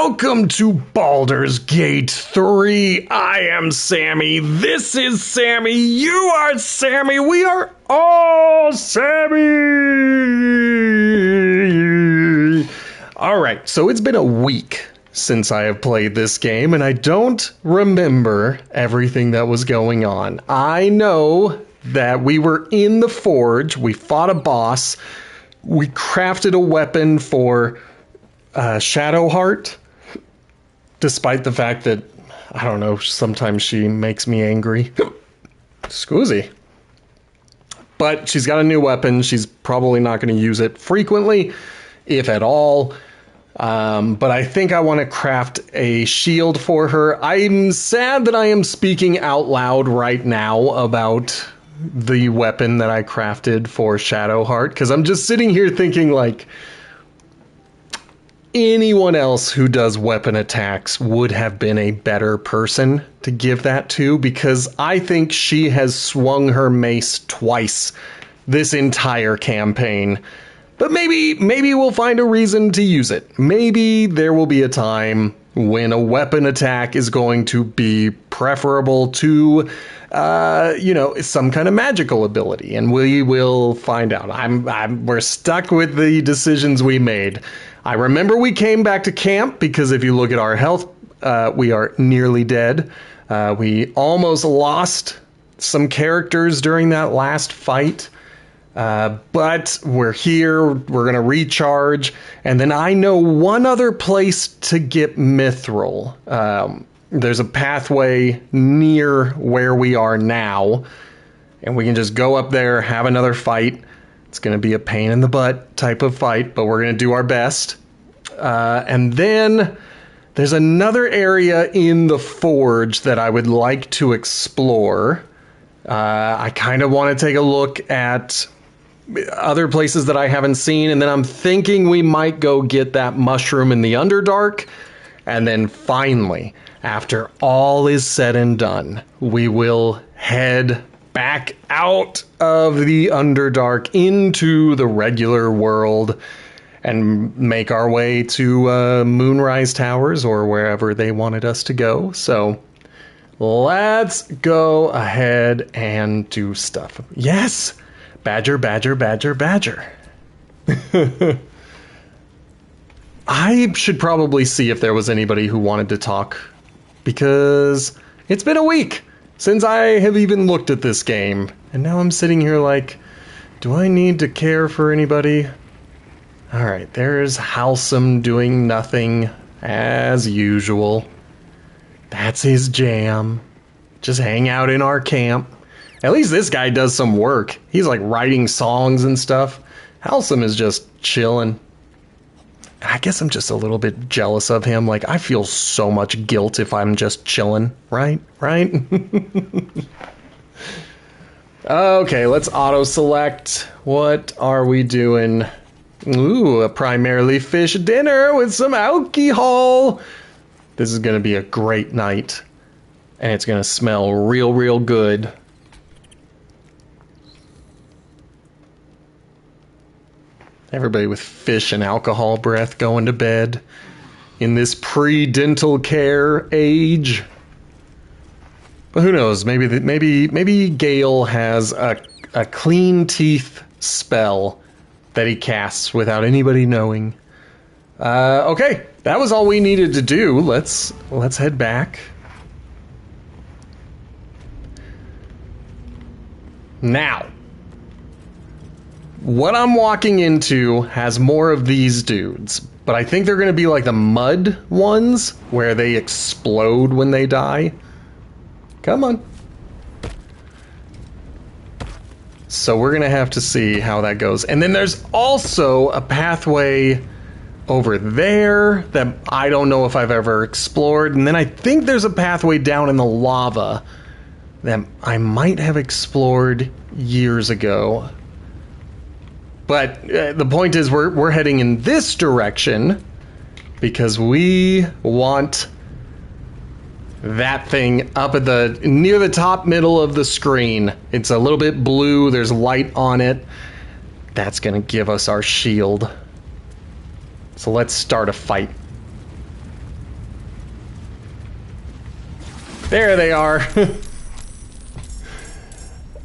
Welcome to Baldur's Gate 3. I am Sammy. This is Sammy. You are Sammy. We are all Sammy. All right, so it's been a week since I have played this game, and I don't remember everything that was going on. I know that we were in the forge. We fought a boss. We crafted a weapon for Shadowheart, despite the fact that, I don't know, sometimes she makes me angry. Scusi. But she's got a new weapon. She's probably not going to use it frequently, if at all. But I think I want to craft a shield for her. I'm sad that I am speaking out loud right now about the weapon that I crafted for Shadowheart, because I'm just sitting here thinking, like, anyone else who does weapon attacks would have been a better person to give that to, because I think she has swung her mace twice this entire campaign. But maybe we'll find a reason to use it. Maybe there will be a time when a weapon attack is going to be preferable to, some kind of magical ability, and we will find out. We're stuck with the decisions we made. I remember we came back to camp because if you look at our health, we are nearly dead. We almost lost some characters during that last fight. But we're here, we're going to recharge, and then I know one other place to get mithril. There's a pathway near where we are now, and we can just go up there, have another fight. It's going to be a pain in the butt type of fight, but we're going to do our best. And then there's another area in the forge that I would like to explore. I kind of want to take a look at other places that I haven't seen, and then I'm thinking we might go get that mushroom in the Underdark, and then finally, after all is said and done, we will head back out of the Underdark into the regular world and make our way to Moonrise Towers or wherever they wanted us to go. So let's go ahead and do stuff. Yes! Badger, badger, badger, badger. I should probably see if there was anybody who wanted to talk, because it's been a week since I have even looked at this game, and now I'm sitting here like, do I need to care for anybody? Alright, there's Halsum doing nothing, as usual. That's his jam. Just hang out in our camp. At least this guy does some work. He's like writing songs and stuff. Halsum is just chilling. I guess I'm just a little bit jealous of him. Like, I feel so much guilt if I'm just chilling, right? Okay, let's auto-select. What are we doing? Ooh, a primarily fish dinner with some alcohol. This is going to be a great night. And it's going to smell real, real good. Everybody with fish and alcohol breath going to bed in this pre-dental care age. But who knows? Maybe Gale has a clean teeth spell that he casts without anybody knowing. Okay, that was all we needed to do. Let's head back. Now, what I'm walking into has more of these dudes, but I think they're going to be like the mud ones, where they explode when they die. Come on. So we're going to have to see how that goes. And then there's also a pathway over there that I don't know if I've ever explored. And then I think there's a pathway down in the lava that I might have explored years ago. But the point is, we're heading in this direction because we want that thing up at the near the top middle of the screen. It's a little bit blue. There's light on it. That's going to give us our shield. So let's start a fight. There they are.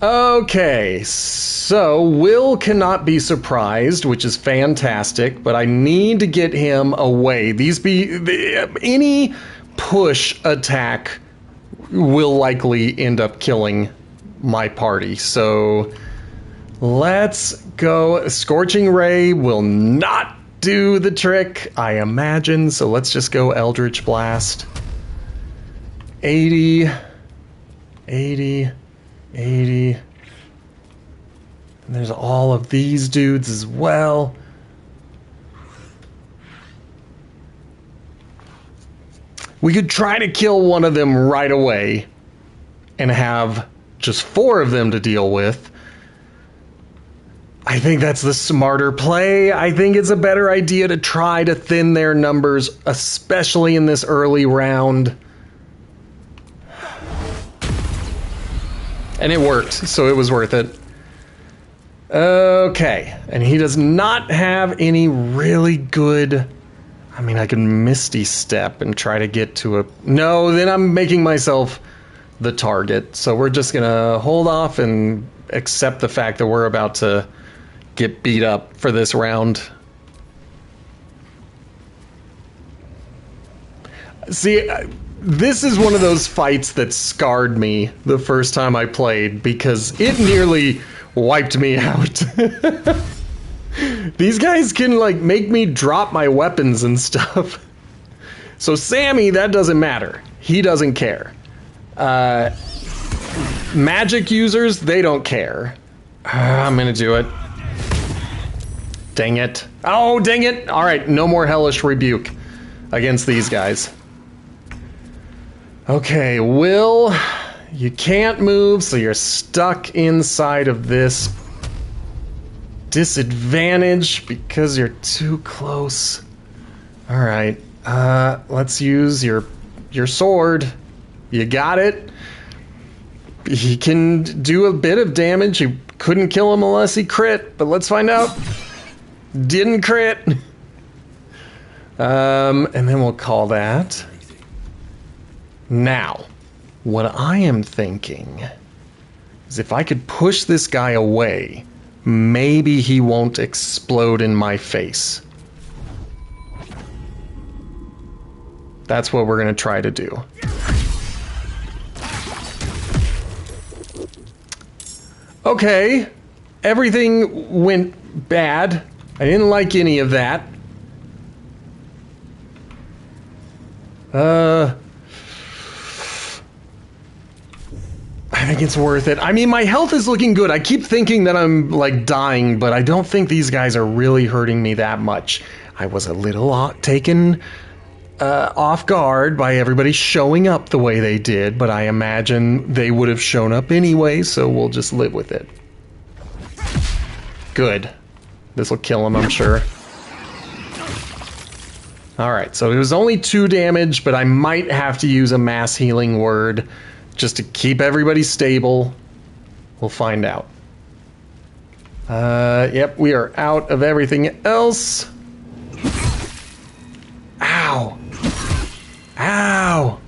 Okay, so Will cannot be surprised, which is fantastic, but I need to get him away. Any push attack will likely end up killing my party, so let's go. Scorching Ray will not do the trick, I imagine, so let's just go Eldritch Blast. 80, 80, 80. And there's all of these dudes as well. We could try to kill one of them right away and have just 4 of them to deal with. I think that's the smarter play. I think it's a better idea to try to thin their numbers, especially in this early round. And it worked, so it was worth it. Okay, and he does not have any really good... I mean, I can Misty Step and try to get to a... No, then I'm making myself the target. So we're just gonna hold off and accept the fact that we're about to get beat up for this round. See, this is one of those fights that scarred me the first time I played because it nearly wiped me out. These guys can, like, make me drop my weapons and stuff. So Sammy, that doesn't matter. He doesn't care. Magic users, they don't care. I'm gonna do it. Dang it. Oh, dang it! Alright, no more Hellish Rebuke against these guys. Okay, Will, you can't move, so you're stuck inside of this disadvantage because you're too close. Alright, let's use your sword. You got it. He can do a bit of damage. You couldn't kill him unless he crit, but let's find out. Didn't crit. And then we'll call that. Now, what I am thinking is if I could push this guy away, maybe he won't explode in my face. That's what we're going to try to do. Okay, everything went bad. I didn't like any of that. I think it's worth it. I mean, my health is looking good. I keep thinking that I'm, like, dying, but I don't think these guys are really hurting me that much. I was a little taken off guard by everybody showing up the way they did, but I imagine they would have shown up anyway, so we'll just live with it. Good. This will kill him, I'm sure. Alright, so it was only 2 damage, but I might have to use a mass healing word just to keep everybody stable. We'll find out. Yep, we are out of everything else. Ow! Ow!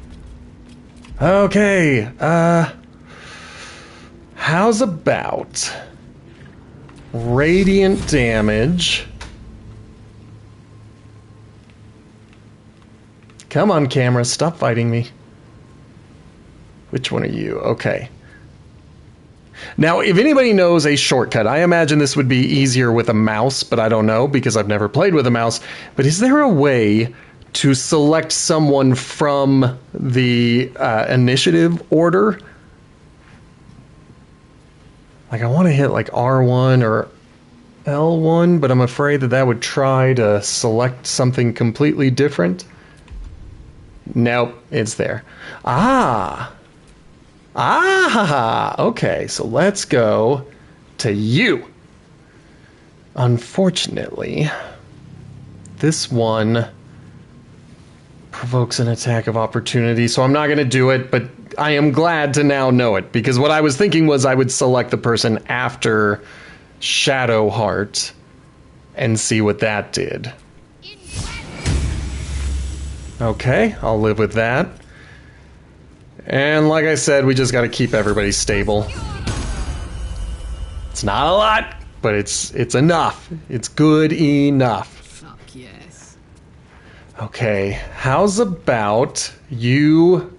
Okay, how's about radiant damage? Come on, camera, stop fighting me. Which one are you? Okay. Now, if anybody knows a shortcut, I imagine this would be easier with a mouse, but I don't know because I've never played with a mouse. But is there a way to select someone from the initiative order? Like, I want to hit like R1 or L1, but I'm afraid that that would try to select something completely different. Nope, it's there. Ah! Ah! Okay, so let's go to you. Unfortunately, this one provokes an attack of opportunity, so I'm not going to do it, but I am glad to now know it, because what I was thinking was I would select the person after Shadowheart and see what that did. Okay, I'll live with that. And like I said, we just got to keep everybody stable. It's not a lot, but it's enough. It's good enough. Fuck yes. Okay, how's about you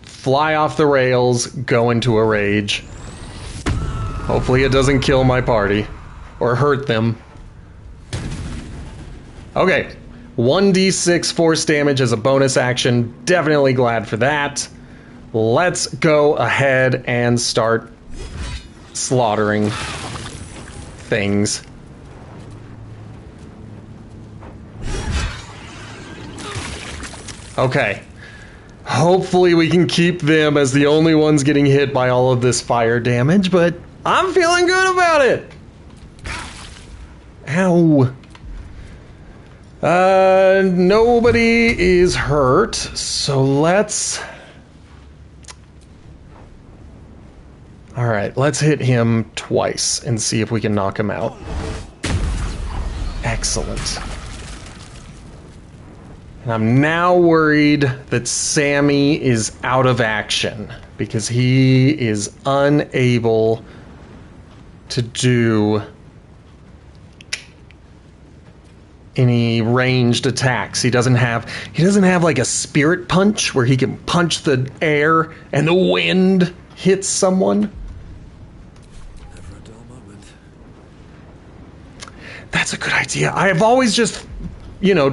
fly off the rails, go into a rage. Hopefully it doesn't kill my party or hurt them. Okay, 1d6 force damage as a bonus action. Definitely glad for that. Let's go ahead and start slaughtering things. Okay. Hopefully we can keep them as the only ones getting hit by all of this fire damage, but I'm feeling good about it. Ow. Nobody is hurt, so let's... Alright, let's hit him twice and see if we can knock him out. Excellent. And I'm now worried that Sammy is out of action because he is unable to do any ranged attacks. He doesn't have like a spirit punch where he can punch the air and the wind hits someone. Never a dull moment. That's a good idea. I have always just,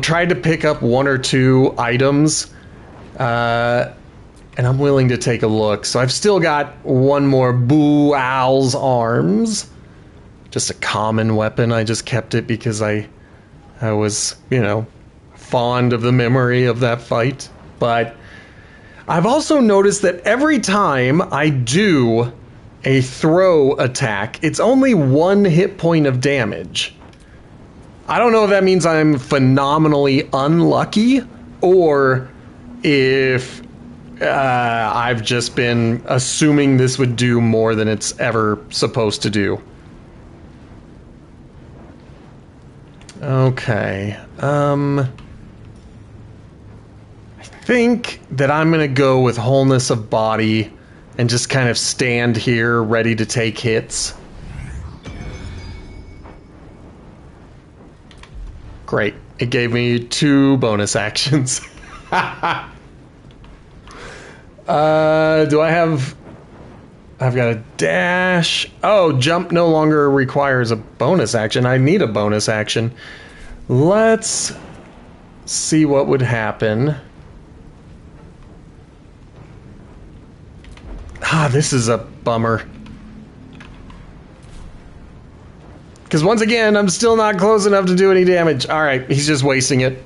tried to pick up one or two items, and I'm willing to take a look. So I've still got one more Boo Owl's arms. Just a common weapon. I just kept it because I was, fond of the memory of that fight. But I've also noticed that every time I do a throw attack, it's only 1 hit point of damage. I don't know if that means I'm phenomenally unlucky or if I've just been assuming this would do more than it's ever supposed to do. Okay. I think that I'm going to go with wholeness of body and just kind of stand here ready to take hits. Great. It gave me 2 bonus actions. Do I have... I've got a dash. Oh, jump no longer requires a bonus action. I need a bonus action. Let's see what would happen. This is a bummer. Because once again, I'm still not close enough to do any damage. Alright, he's just wasting it.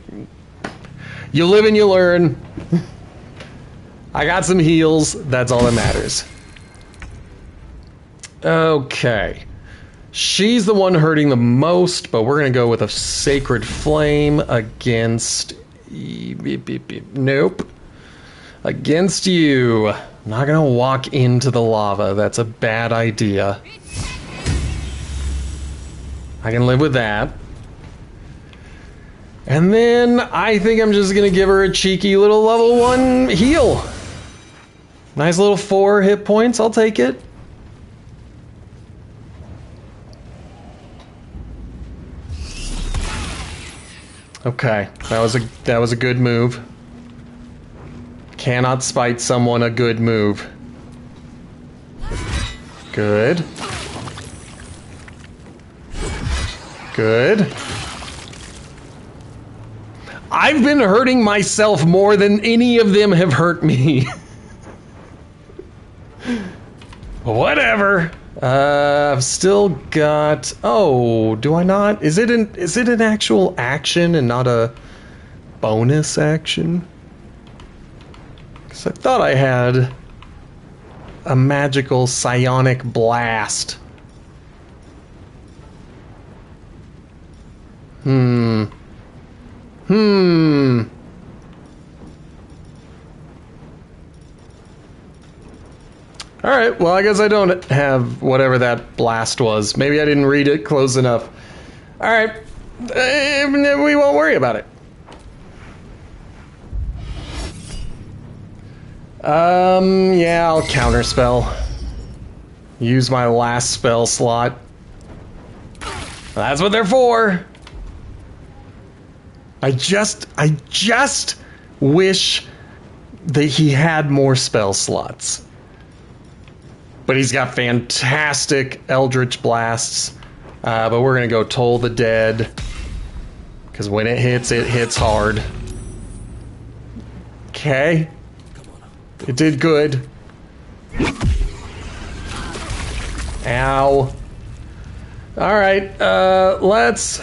You live and you learn. I got some heals. That's all that matters. Okay. She's the one hurting the most, but we're going to go with a Sacred Flame against... Nope. Against you. I'm not going to walk into the lava. That's a bad idea. I can live with that. And then I think I'm just going to give her a cheeky little level 1 heal. Nice little 4 hit points. I'll take it. Okay, that was a good move. Cannot spite someone a good move. Good. Good. I've been hurting myself more than any of them have hurt me. Whatever. I've still got... Oh, do I not? Is it an actual action and not a bonus action? Because I thought I had a magical psionic blast. Alright, well, I guess I don't have whatever that blast was. Maybe I didn't read it close enough. Alright, we won't worry about it. Yeah, I'll counterspell. Use my last spell slot. That's what they're for. I just wish that he had more spell slots. But he's got fantastic Eldritch Blasts. But we're gonna go Toll the Dead. Because when it hits hard. Okay. It did good. Ow. Alright, let's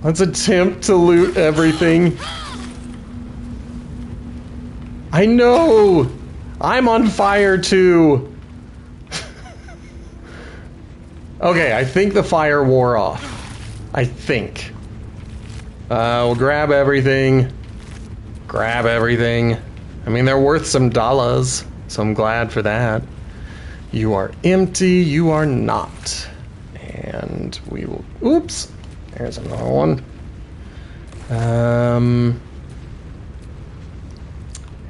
attempt to loot everything. I know! I'm on fire too! Okay, I think the fire wore off. I think. We'll grab everything. Grab everything. I mean, they're worth some dollars, so I'm glad for that. You are empty, you are not. And we will... Oops! There's another one.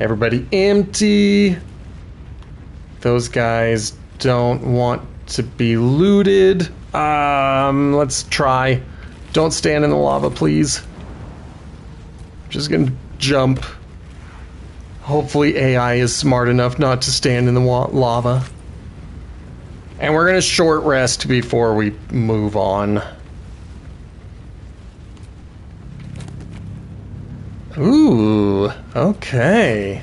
Everybody empty. Those guys don't want to be looted. Let's try. Don't stand in the lava, please. I'm just gonna jump. Hopefully AI is smart enough not to stand in the lava. And we're gonna short rest before we move on. Ooh, okay.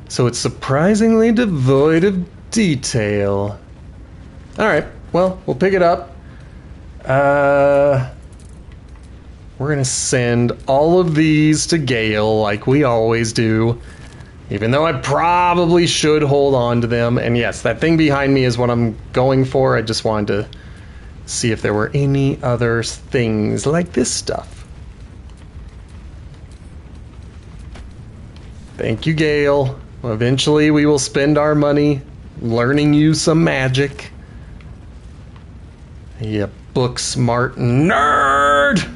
So it's surprisingly devoid of detail. Alright, well, we'll pick it up. We're gonna send all of these to Gale like we always do. Even though I probably should hold on to them. And yes, that thing behind me is what I'm going for. I just wanted to see if there were any other things like this stuff. Thank you, Gale. Eventually we will spend our money learning you some magic. You book smart nerd!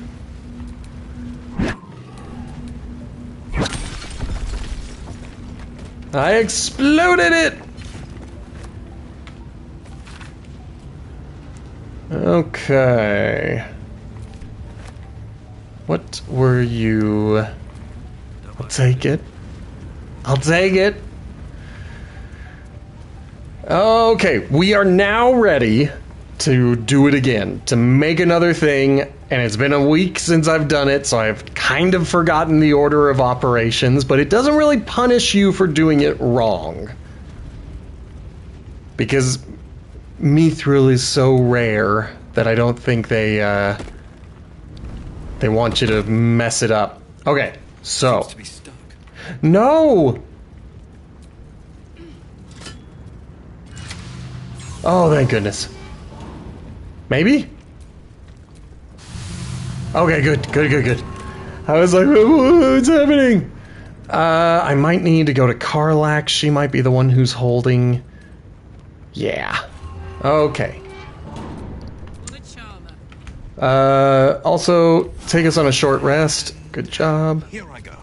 I exploded it! Okay. What were you? I'll take it. I'll take it. Okay, we are now ready to do it again, to make another thing, and it's been a week since I've done it, so I've kind of forgotten the order of operations, but it doesn't really punish you for doing it wrong. Because Mithril is so rare that I don't think they want you to mess it up. Okay, so... Seems to be stuck. No! Oh, thank goodness. Maybe? Okay, good. I was like, what's happening? I might need to go to Karlak. She might be the one who's holding... Yeah. Okay. Also, take us on a short rest. Good job. Here I go.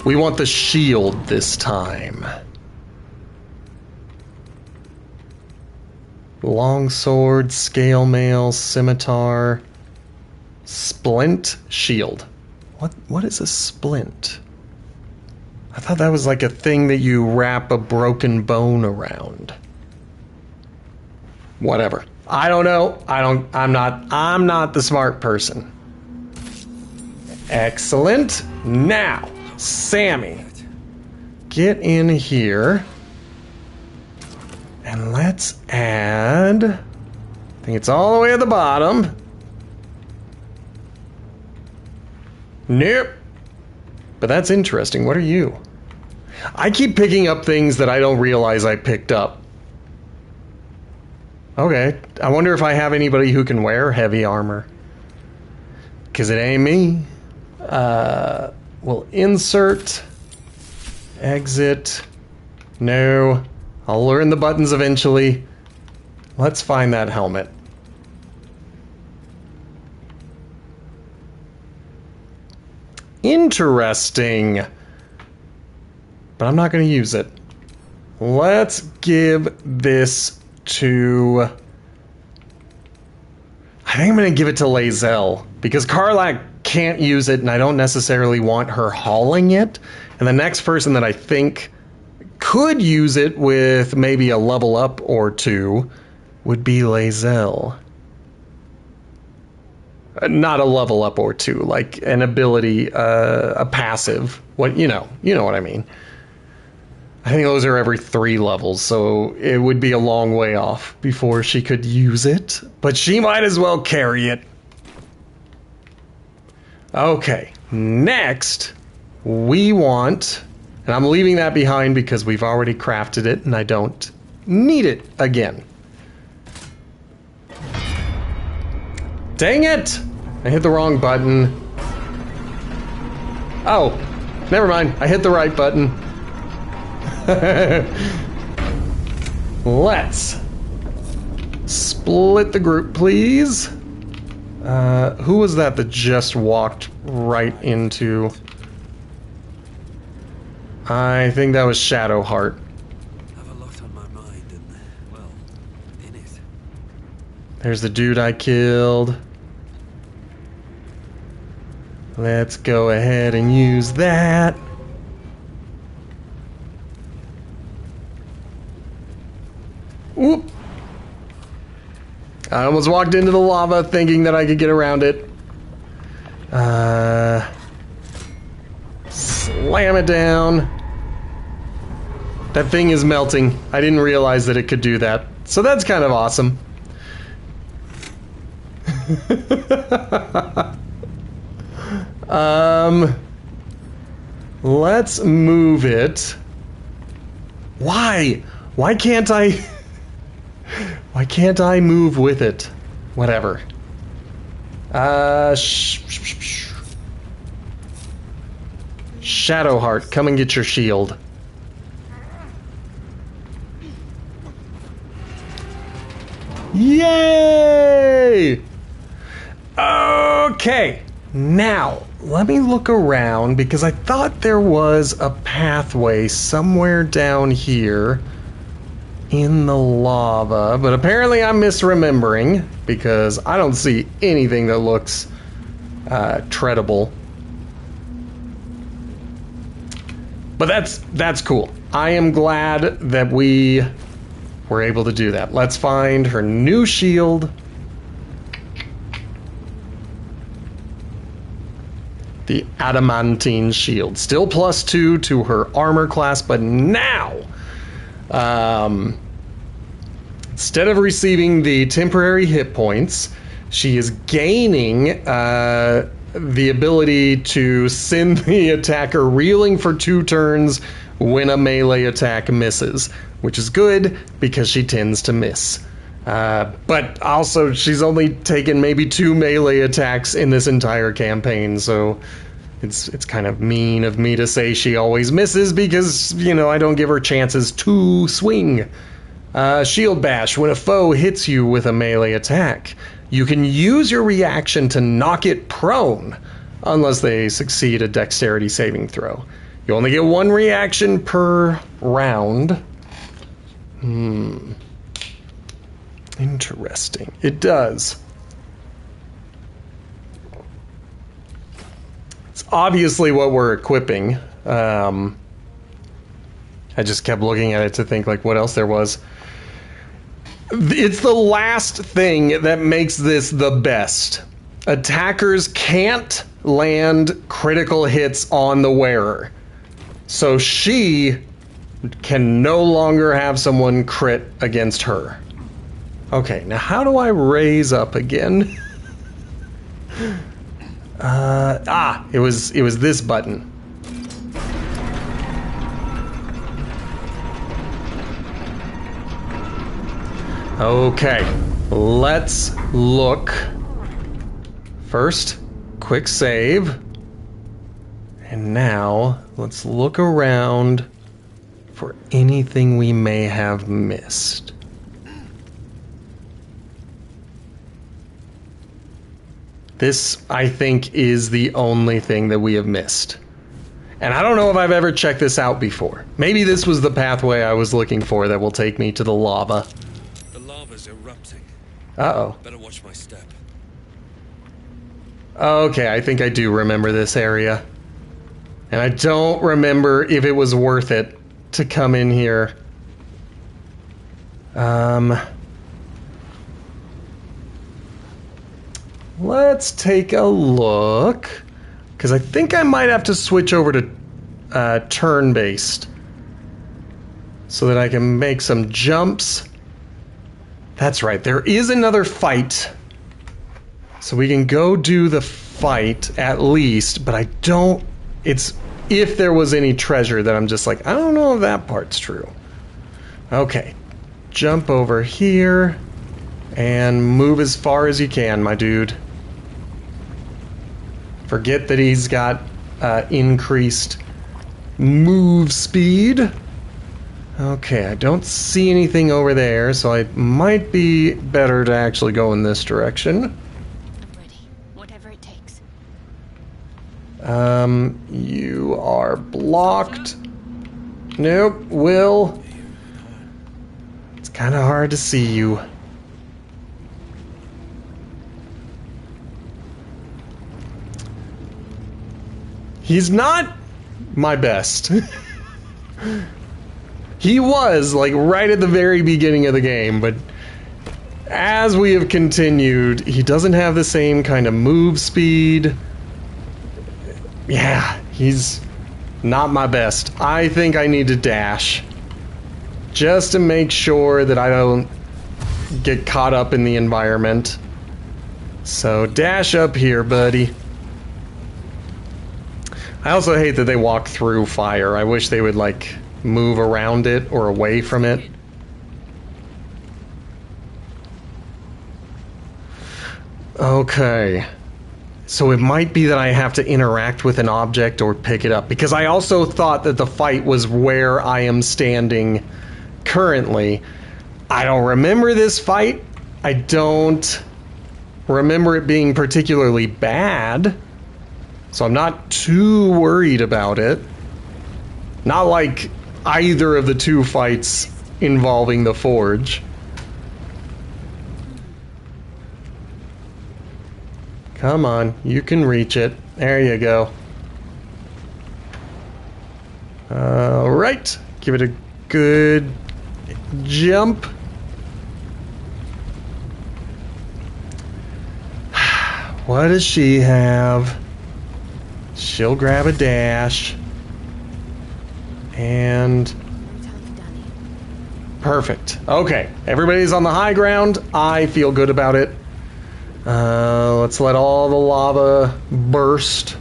We want the shield this time. Longsword, scale mail, scimitar, splint, shield. What is a splint? I thought that was like a thing that you wrap a broken bone around. Whatever. I don't know. I'm not the smart person. Excellent. Now, Sammy, get in here. And let's add... I think it's all the way at the bottom. Nope. But that's interesting. What are you? I keep picking up things that I don't realize I picked up. Okay. I wonder if I have anybody who can wear heavy armor. Because it ain't me. We'll insert. Exit. No. I'll learn the buttons eventually. Let's find that helmet. Interesting. But I'm not going to use it. Let's give this to... I think I'm going to give it to Lae'zel, because Karlach can't use it, and I don't necessarily want her hauling it. And the next person that I think could use it with maybe a level up or two would be Lae'zel. Not a level up or two, like an ability, a passive. What you know what I mean. I think those are every 3 levels, so it would be a long way off before she could use it. But she might as well carry it. Okay, next we want, and I'm leaving that behind because we've already crafted it and I don't need it again. Dang it! I hit the wrong button. Oh, never mind. I hit the right button. Let's split the group, please. Who was that just walked right into? I think that was Shadowheart. I have a lot on my mind and, well, in it. There's the dude I killed. Let's go ahead and use that. Whoop. I almost walked into the lava thinking that I could get around it. Slam it down. That thing is melting. I didn't realize that it could do that. So that's kind of awesome. Let's move it. Why? Why can't I... Why can't I move with it? Whatever. Shadowheart, come and get your shield. Yay! Okay, now let me look around because I thought there was a pathway somewhere down here in the lava, but apparently I'm misremembering because I don't see anything that looks treadable. But that's cool. I am glad that we were able to do that. Let's find her new shield. The adamantine shield. Still +2 to her armor class, but now instead of receiving the temporary hit points, she is gaining the ability to send the attacker reeling for 2 turns when a melee attack misses, which is good because she tends to miss. But also, she's only taken maybe 2 melee attacks in this entire campaign, so it's kind of mean of me to say she always misses because, you know, I don't give her chances to swing. Shield Bash. When a foe hits you with a melee attack, you can use your reaction to knock it prone, unless they succeed a dexterity saving throw. You only get 1 reaction per round. Interesting. It does. It's obviously what we're equipping. I just kept looking at it to think, like, what else there was. It's the last thing that makes this the best. Attackers can't land critical hits on the wearer. So she can no longer have someone crit against her. Okay, now how do I raise up again? It was this button. Okay, let's look. First, quick save. And now, let's look around for anything we may have missed. This, I think, is the only thing that we have missed. And I don't know if I've ever checked this out before. Maybe this was the pathway I was looking for that will take me to the lava. The lava's erupting. Uh-oh. Better watch my step. Okay, I think I do remember this area. And I don't remember if it was worth it to come in here. Let's take a look. Because I think I might have to switch over to turn-based. So that I can make some jumps. That's right, there is another fight. So we can go do the fight at least, but I don't... It's if there was any treasure that I'm just like, I don't know if that part's true. Okay, jump over here and move as far as you can, my dude. Forget that he's got increased move speed. Okay, I don't see anything over there, so it might be better to actually go in this direction. I'm ready. Whatever it takes. You are blocked. Nope, Will. It's kind of hard to see you. He's not my best. He was, like, right at the very beginning of the game, but as we have continued, he doesn't have the same kind of move speed. Yeah, he's not my best. I think I need to dash. Just to make sure that I don't get caught up in the environment. So, dash up here, buddy. I also hate that they walk through fire. I wish they would, like, move around it or away from it. Okay. So it might be that I have to interact with an object or pick it up, because I also thought that the fight was where I am standing currently. I don't remember this fight. I don't remember it being particularly bad. So I'm not too worried about it. Not like either of the two fights involving the forge. Come on, you can reach it. There you go. Alright, give it a good jump. What does she have? She'll grab a dash. And... perfect. Okay, everybody's on the high ground. I feel good about it. Let's let all the lava burst.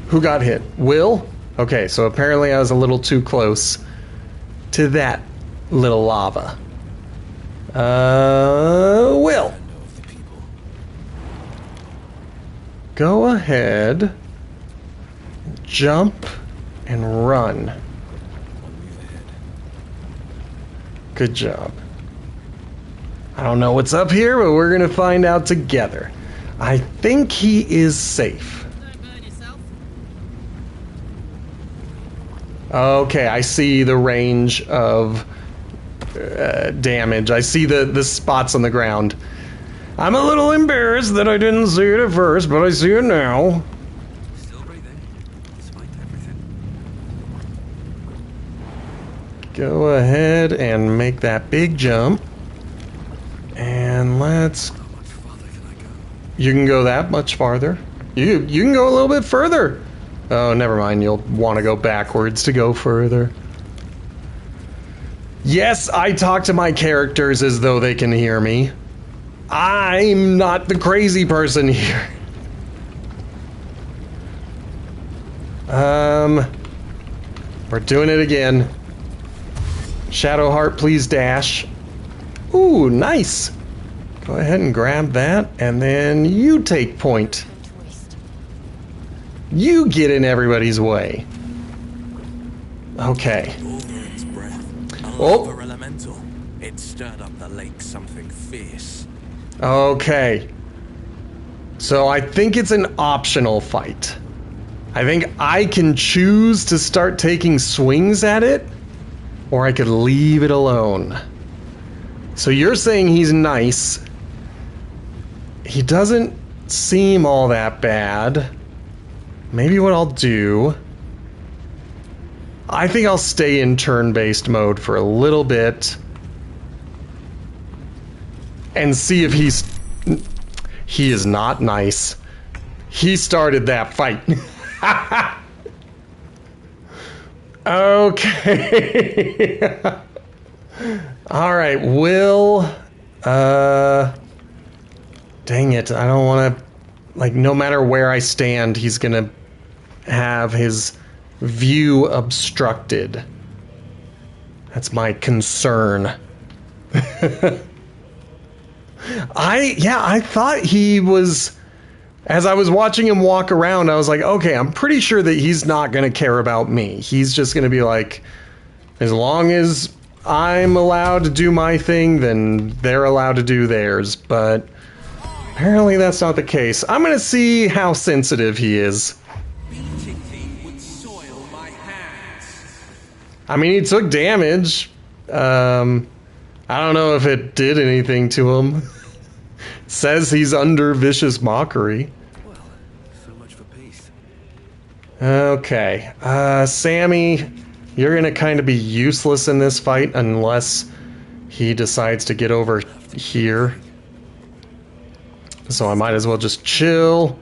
Who got hit? Will? Okay, so apparently I was a little too close to that little lava. Will. Go ahead, jump, and run. Good job. I don't know what's up here, but we're gonna find out together. I think he is safe. Okay, I see the range of damage. I see the spots on the ground. I'm a little embarrassed that I didn't see it at first, but I see it now. Still breathing, despite everything. Go ahead and make that big jump. And let's... How much farther can I go? You can go that much farther. You can go a little bit further. Oh, never mind. You'll want to go backwards to go further. Yes, I talk to my characters as though they can hear me. I'm not the crazy person here. We're doing it again. Shadowheart, please dash. Ooh, nice. Go ahead and grab that, and then you take point. You get in everybody's way. Okay. Baldur breath. A Oh. lava elemental. It stirred up the lake something fierce. Okay. So I think it's an optional fight. I think I can choose to start taking swings at it, or I could leave it alone. So you're saying he's nice. He doesn't seem all that bad. Maybe what I'll do... I think I'll stay in turn-based mode for a little bit. And see if he's... He is not nice. He started that fight. Okay. Alright, Will... Dang it, I don't want to... Like, no matter where I stand, he's gonna have his view obstructed. That's my concern. I thought he was... As I was watching him walk around, I was like, okay, I'm pretty sure that he's not going to care about me. He's just going to be like, as long as I'm allowed to do my thing, then they're allowed to do theirs. But apparently that's not the case. I'm going to see how sensitive he is. I mean, he took damage. I don't know if it did anything to him. Says he's under vicious mockery. Well, so much for peace. Okay. Sammy, you're gonna kind of be useless in this fight unless he decides to get over here. So I might as well just chill.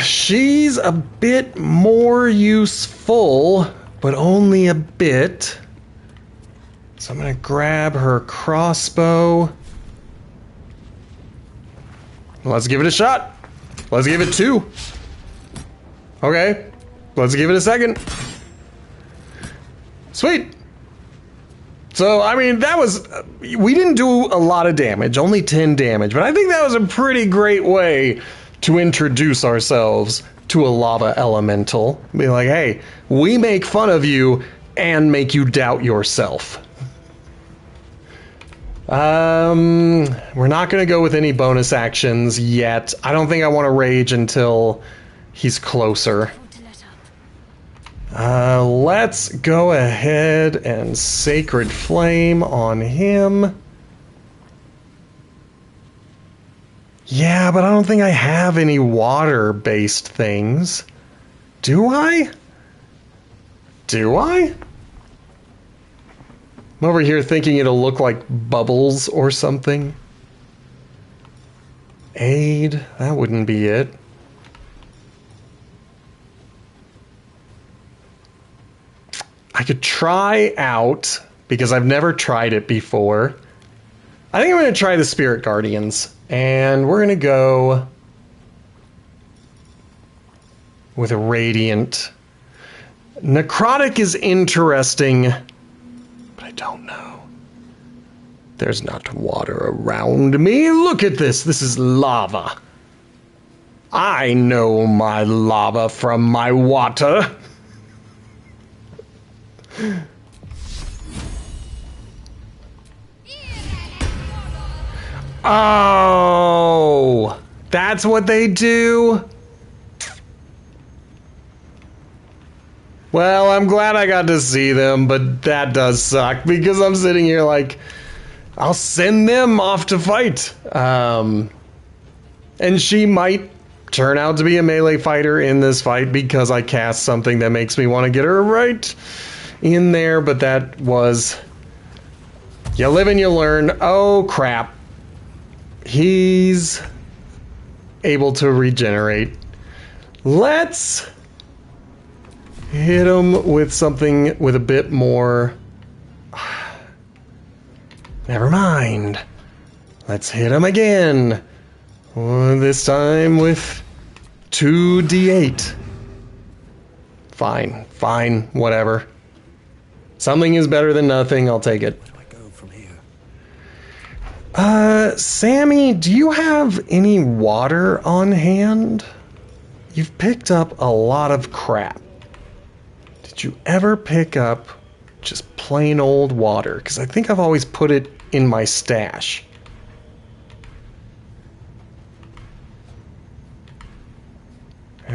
She's a bit more useful, but only a bit. So I'm gonna grab her crossbow. Let's give it a shot. Let's give it 2. Okay. Let's give it a second. Sweet. So, I mean, that was... we didn't do a lot of damage. Only 10 damage. But I think that was a pretty great way to introduce ourselves to a lava elemental. Be like, hey, we make fun of you and make you doubt yourself. We're not going to go with any bonus actions yet. I don't think I want to rage until he's closer. Let's go ahead and Sacred Flame on him. Yeah, but I don't think I have any water-based things. Do I? Do I? I'm over here thinking it'll look like bubbles or something. Aid, that wouldn't be it. I could try out, because I've never tried it before. I think I'm going to try the Spirit Guardians. And we're going to go with a Radiant. Necrotic is interesting. I don't know. There's not water around me. Look at this. This is lava. I know my lava from my water. Oh, that's what they do? Well, I'm glad I got to see them, but that does suck because I'm sitting here like, I'll send them off to fight. And she might turn out to be a melee fighter in this fight because I cast something that makes me want to get her right in there, but that was... You live and you learn. Oh, crap. He's able to regenerate. Let's hit him with something with a bit more... Never mind. Let's hit him again. This time with 2d8. Fine, fine, whatever. Something is better than nothing, I'll take it. Where do I go from here? Sammy, do you have any water on hand? You've picked up a lot of crap. Did you ever pick up just plain old water? Because I think I've always put it in my stash.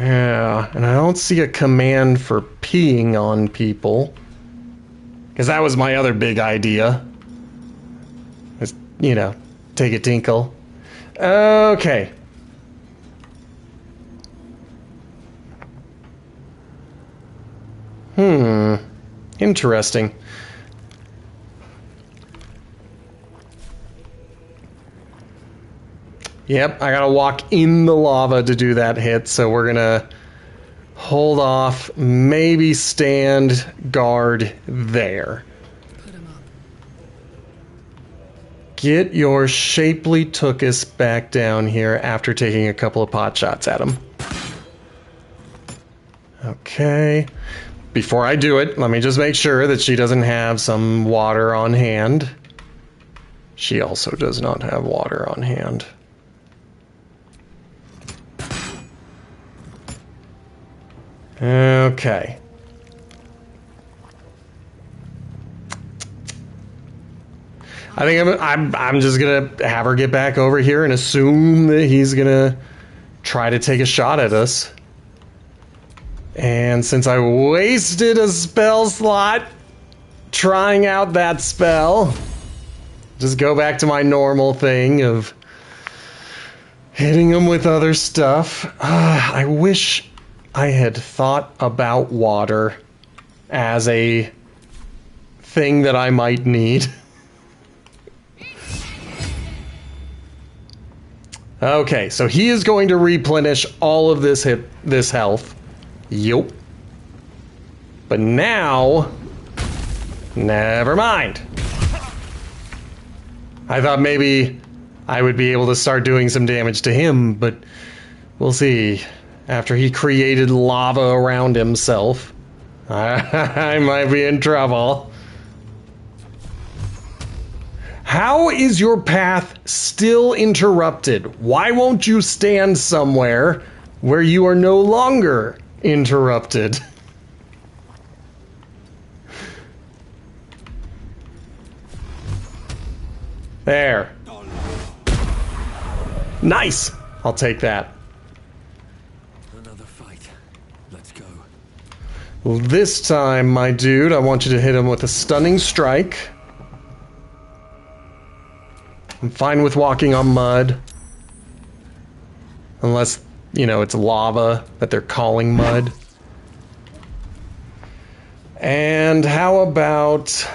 Yeah, and I don't see a command for peeing on people. Because that was my other big idea. Is, you know, take a tinkle. Okay. Interesting. Yep, I gotta walk in the lava to do that hit, so we're gonna hold off, maybe stand guard there. Put him up. Get your shapely tookus back down here after taking a couple of pot shots at him. Okay. Before I do it, let me just make sure that she doesn't have some water on hand. She also does not have water on hand. Okay. I think I'm just gonna have her get back over here and assume that he's gonna try to take a shot at us. And since I wasted a spell slot trying out that spell, just go back to my normal thing of hitting him with other stuff. I wish I had thought about water as a thing that I might need. Okay, so he is going to replenish all of this health. Yup. But now, never mind. I thought maybe I would be able to start doing some damage to him, but we'll see. After he created lava around himself, I might be in trouble. How is your path still interrupted? Why won't you stand somewhere where you are no longer interrupted? There. Nice! I'll take that. Another fight. Let's go. Well, this time, my dude, I want you to hit him with a stunning strike. I'm fine with walking on mud. Unless, you know, it's lava that they're calling mud. And how about...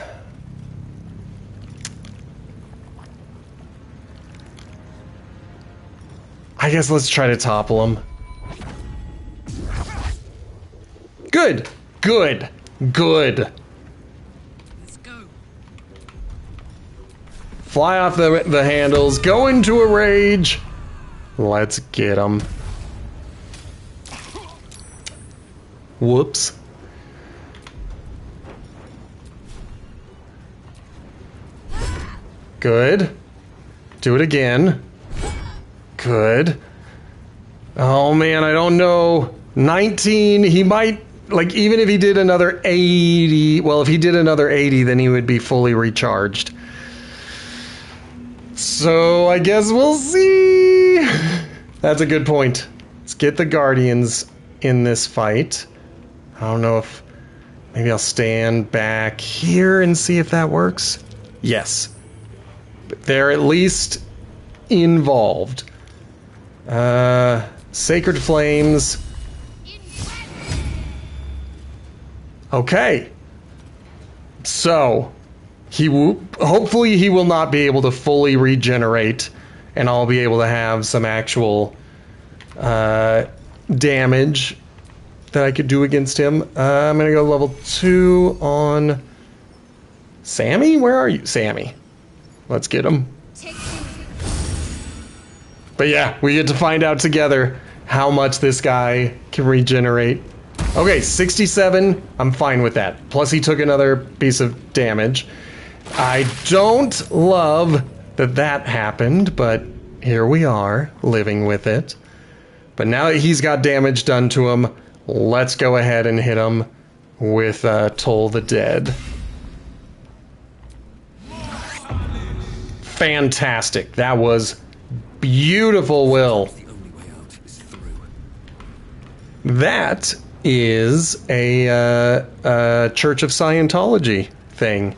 I guess let's try to topple him. Good! Good! Good! Let's go. Fly off the handles, go into a rage. Let's get him. Whoops. Good. Do it again. Good. Oh man, I don't know. 19, he might, like, even if he did another 80, well, if he did another 80, then he would be fully recharged. So I guess we'll see. That's a good point. Let's get the Guardians in this fight. I don't know if maybe I'll stand back here and see if that works. Yes. But they're at least involved. Sacred Flames. Okay. So, hopefully he will not be able to fully regenerate, and I'll be able to have some actual damage that I could do against him. I'm gonna go level 2 on Sammy. Where are you, Sammy? Let's get him. But yeah, we get to find out together how much this guy can regenerate. Okay, 67, I'm fine with that. Plus he took another piece of damage. I don't love that that happened, but here we are, living with it. But now that he's got damage done to him, let's go ahead and hit him with Toll the Dead. Fantastic. That was beautiful, Will. The only way out is through. That is a Church of Scientology thing.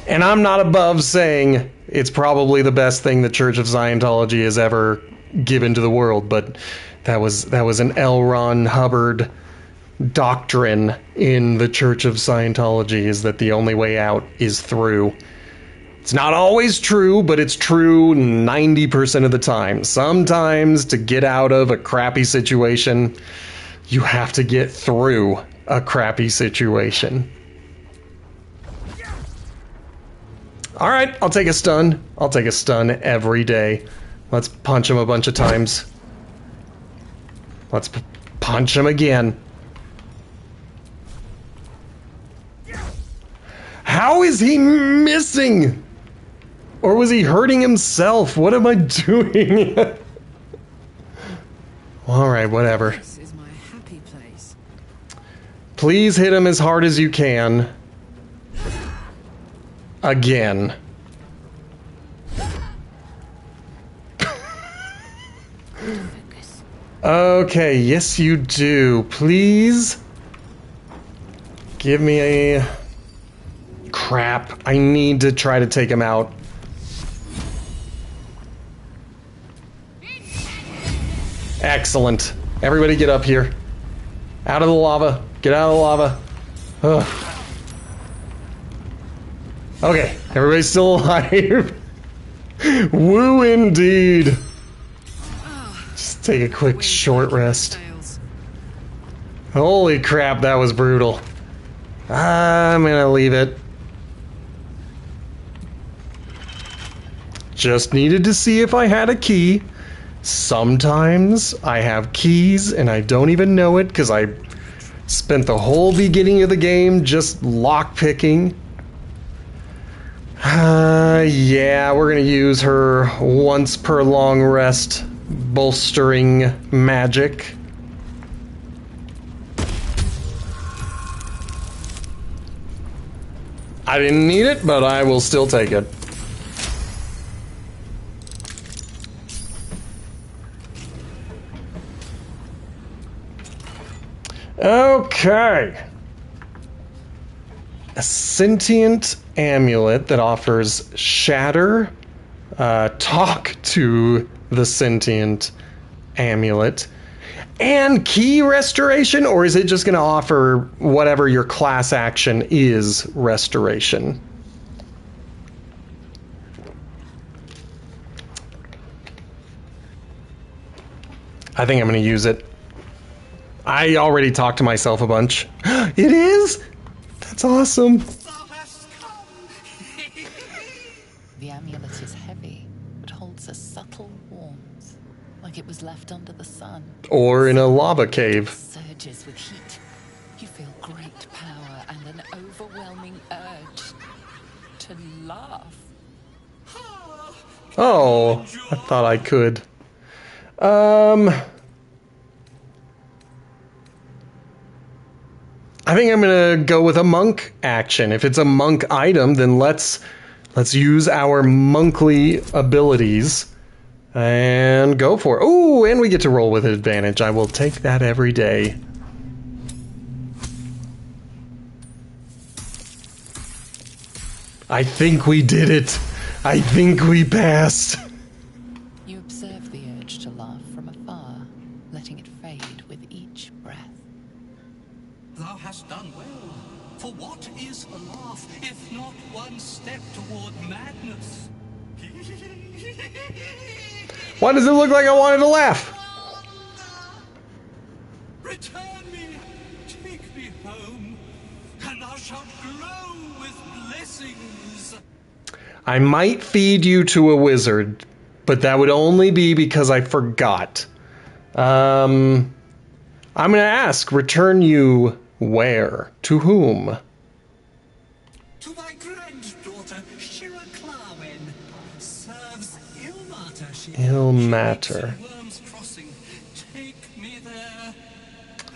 And I'm not above saying it's probably the best thing the Church of Scientology has ever given to the world, but that was an L. Ron Hubbard doctrine in the Church of Scientology, is that the only way out is through. It's not always true, but it's true 90% of the time. Sometimes to get out of a crappy situation, you have to get through a crappy situation. Alright, I'll take a stun. I'll take a stun every day. Let's punch him a bunch of times. Let's punch him again. How is he missing? Or was he hurting himself? What am I doing? Alright, whatever. This is my happy place. Please hit him as hard as you can. Again. Okay, yes you do. Please. Give me a... Crap. I need to try to take him out. Excellent. Everybody get up here. Out of the lava. Get out of the lava. Ugh. Okay, everybody's still alive. Woo indeed. Just take a quick short rest. Holy crap, that was brutal. I'm gonna leave it. Just needed to see if I had a key. Sometimes I have keys and I don't even know it because I spent the whole beginning of the game just lockpicking. Yeah, we're gonna use her once per long rest bolstering magic. I didn't need it, but I will still take it. Okay. A sentient amulet that offers shatter, talk to the sentient amulet, and key restoration, or is it just going to offer whatever your class action is restoration? I think I'm going to use it. I already talked to myself a bunch. It is? That's awesome. The amulet is heavy, but holds a subtle warmth, like it was left under the sun. Or in a lava cave. It surges with heat. You feel great power and an overwhelming urge to laugh. Oh, I thought I could. I think I'm gonna go with a monk action. If it's a monk item, then let's use our monkly abilities and go for it. Ooh, and we get to roll with advantage. I will take that every day. I think we did it. I think we passed. You observe the urge to laugh from afar, letting it fade with each breath. Thou hast done well, for what is a laugh if not one step toward madness? Why does it look like I wanted to laugh? Return me, take me home, and thou shalt glow with blessings. I might feed you to a wizard, but that would only be because I forgot. I'm gonna ask, return you where? To whom? To thy granddaughter, Shira Clarwen, serves Ilmater. She Ilmater. Worm's Crossing. Take me there,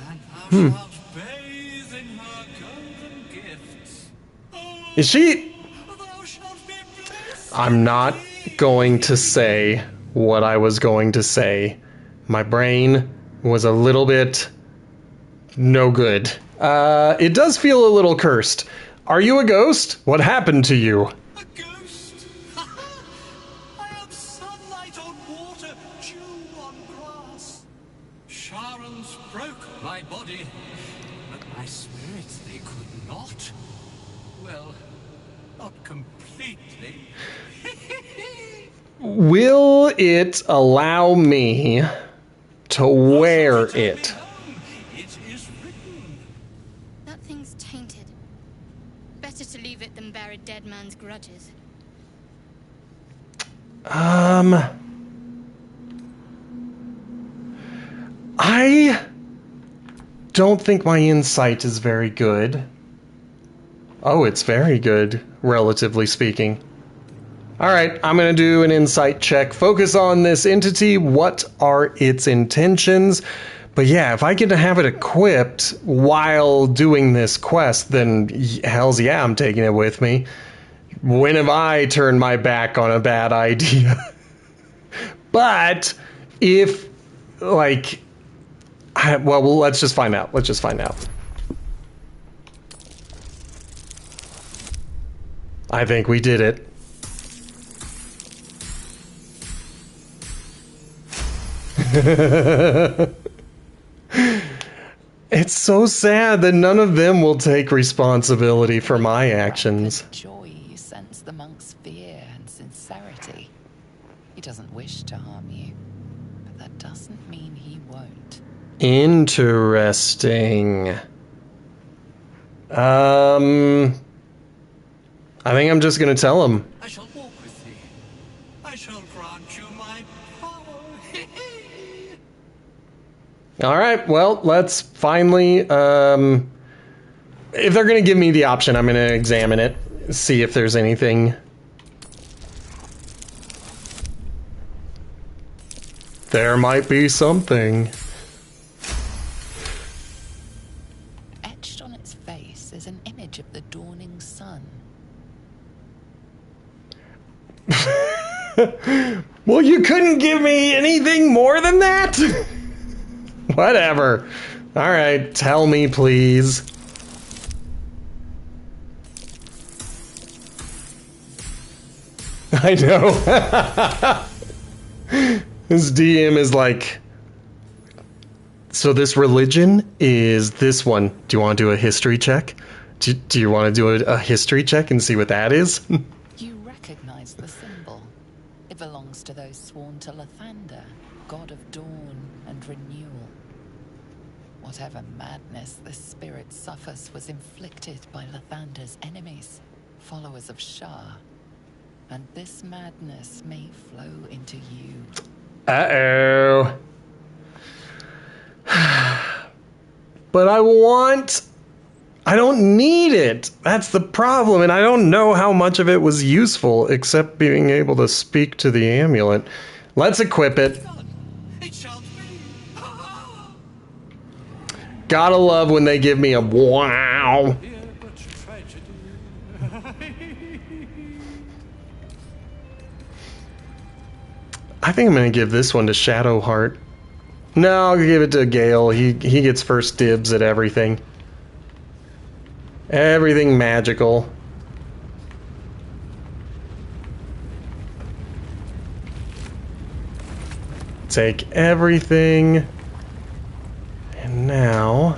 and thou shalt bathe in her golden gifts. Oh, Is she... thou shalt be blessed. I'm not going to say what I was going to say. My brain was a little bit no good. It does feel a little cursed. Are you a ghost? What happened to you? A ghost? I am sunlight on water, dew on grass. Sharons broke my body, but my spirit they could not. Well, not completely. Will it allow me to wear it? It is written. That thing's tainted. Better to leave it than bear a dead man's grudges. I don't think my insight is very good. Oh, it's very good, relatively speaking. Alright, I'm going to do an insight check. Focus on this entity. What are its intentions? But yeah, if I get to have it equipped while doing this quest, then hells yeah, I'm taking it with me. When have I turned my back on a bad idea? But if, like... well, let's just find out. Let's just find out. I think we did it. It's so sad that none of them will take responsibility for my actions. The joy you sense the monk's fear and sincerity. He doesn't wish to harm you, but that doesn't mean he won't. Interesting. I think I'm just gonna tell him. I shall walk with thee. I shall grant you my power. Alright, well, let's finally, if they're gonna give me the option, I'm gonna examine it, see if there's anything. There might be something. Etched on its face is an image of the dawning sun. Well, you couldn't give me anything more than that? Whatever. Alright, tell me, please. I know. This DM is like... So this religion is this one. Do you want to do a history check? Do you want to do a history check and see what that is? You recognize the symbol. It belongs to those sworn to Lathander, god of dawn and renewal. Whatever madness this spirit suffers was inflicted by Lathander's enemies, followers of Shah. And this madness may flow into you. Uh-oh. But I don't need it. That's the problem, and I don't know how much of it was useful, except being able to speak to the amulet. Let's equip it. It shall be. Gotta love when they give me a wow. Here but tragedy. I think I'm gonna give this one to Shadowheart. No, I'll give it to Gale. He gets first dibs at everything. Everything magical. Take everything. And now...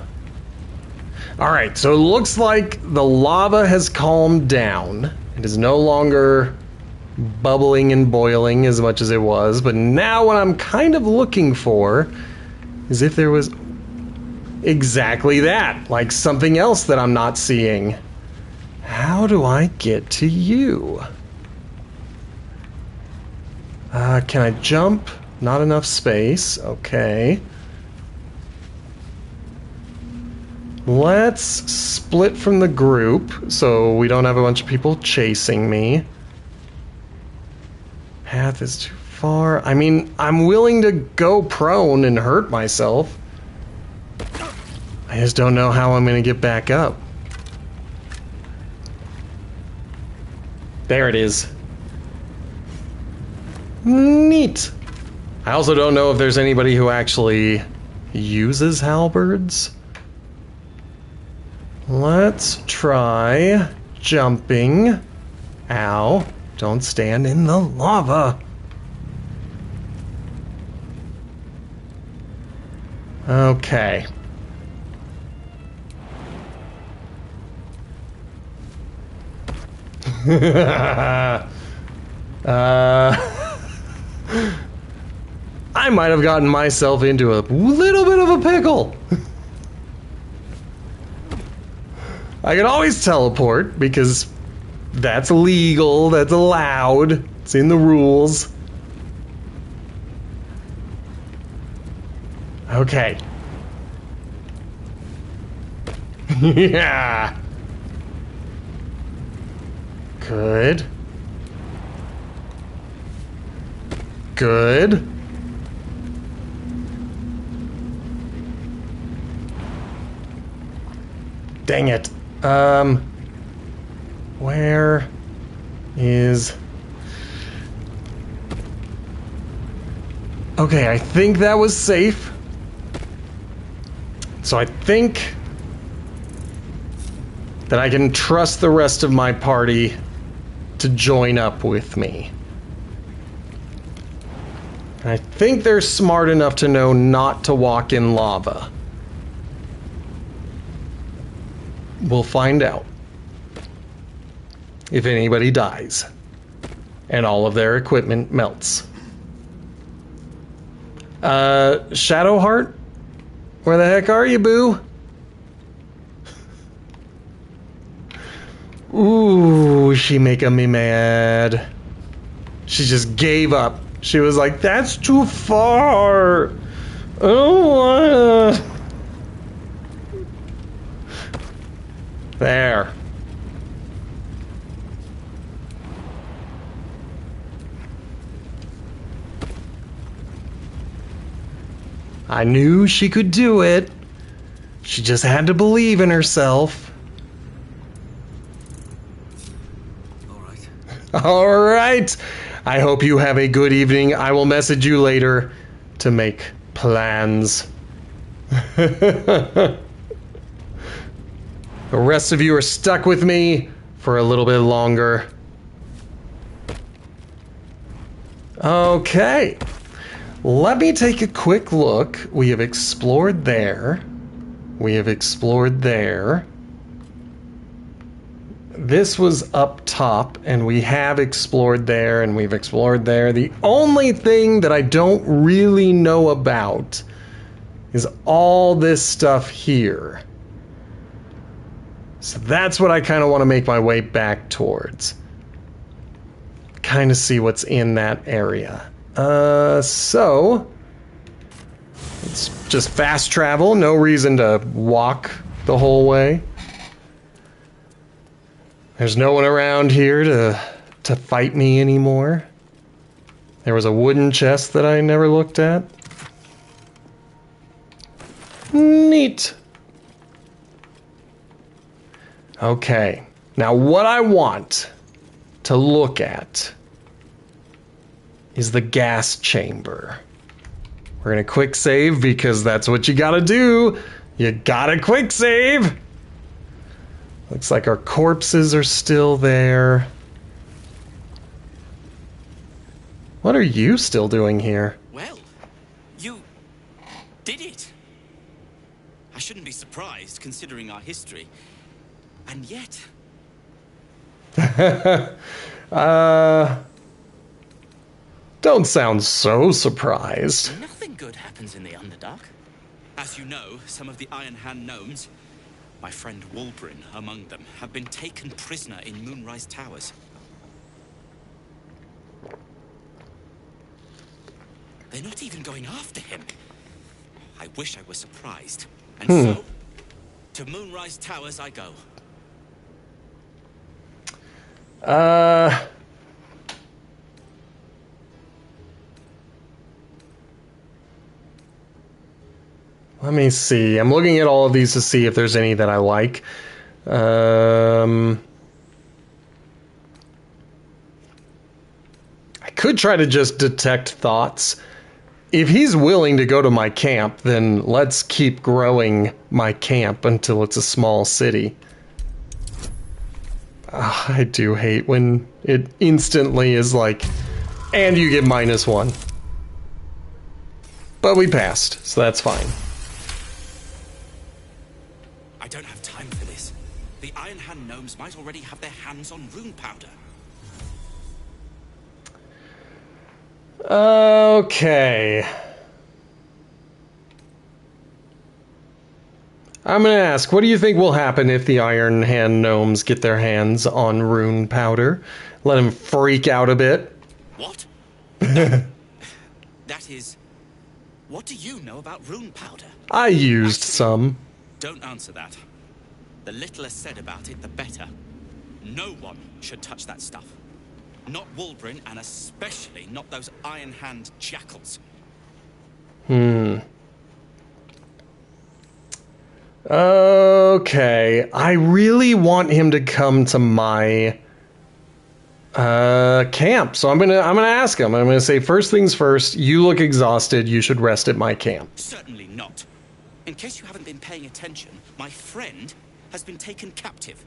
Alright, so it looks like the lava has calmed down. It is no longer bubbling and boiling as much as it was, but now what I'm kind of looking for is if there was exactly that, like something else that I'm not seeing. How do I get to you? Can I jump? Not enough space. Okay. Let's split from the group so we don't have a bunch of people chasing me. Path is too far. I mean, I'm willing to go prone and hurt myself. I just don't know how I'm going to get back up. There it is. Neat. I also don't know if there's anybody who actually uses halberds. Let's try jumping. Ow. Don't stand in the lava. Okay. I might have gotten myself into a little bit of a pickle. I can always teleport because that's legal, that's allowed, it's in the rules. Okay. Yeah. Good. Good. Dang it. Where is... Okay, I think that was safe. So I think that I can trust the rest of my party to join up with me. And I think they're smart enough to know not to walk in lava. We'll find out if anybody dies and all of their equipment melts. Shadowheart? Where the heck are you, boo? Ooh, she making me mad. She just gave up. She was like, that's too far. I don't wanna. There. I knew she could do it. She just had to believe in herself. All right. I hope you have a good evening. I will message you later to make plans. The rest of you are stuck with me for a little bit longer. Okay. Let me take a quick look. We have explored there. We have explored there. This was up top, and we have explored there, and we've explored there. The only thing that I don't really know about is all this stuff here. So that's what I kind of want to make my way back towards. Kind of see what's in that area. So let's just fast travel. No reason to walk the whole way. There's no one around here to fight me anymore. There was a wooden chest that I never looked at. Neat. Okay. Now what I want to look at is the gas chamber. We're gonna quick save because that's what you gotta do. You gotta quick save. Looks like our corpses are still there. What are you still doing here? Well, you did it. I shouldn't be surprised considering our history. And yet... Don't sound so surprised. nothing good happens in the Underdark. As you know, some of the Iron Hand gnomes, my friend Walbrin among them, have been taken prisoner in Moonrise Towers. They're not even going after him. I wish I was surprised. And so, to Moonrise Towers I go. Let me see. I'm looking at all of these to see if there's any that I like. I could try to just detect thoughts if he's willing to go to my camp, then let's keep growing my camp until it's a small city. I do hate when it instantly is like, and you get -1. But we passed, so that's fine. I don't have time for this. The Iron Hand gnomes might already have their hands on rune powder. Okay. I'm gonna ask, what do you think will happen if the Iron Hand gnomes get their hands on rune powder? Let them freak out a bit? What? That is... What do you know about rune powder? I used Actually, some. Don't answer that. The littler said about it, the better. No one should touch that stuff. Not Wulbrin, and especially not those Iron Hand jackals. Okay. I really want him to come to my camp. So I'm gonna ask him. I'm gonna say, first things first, you look exhausted, you should rest at my camp. Certainly not. In case you haven't been paying attention, my friend has been taken captive.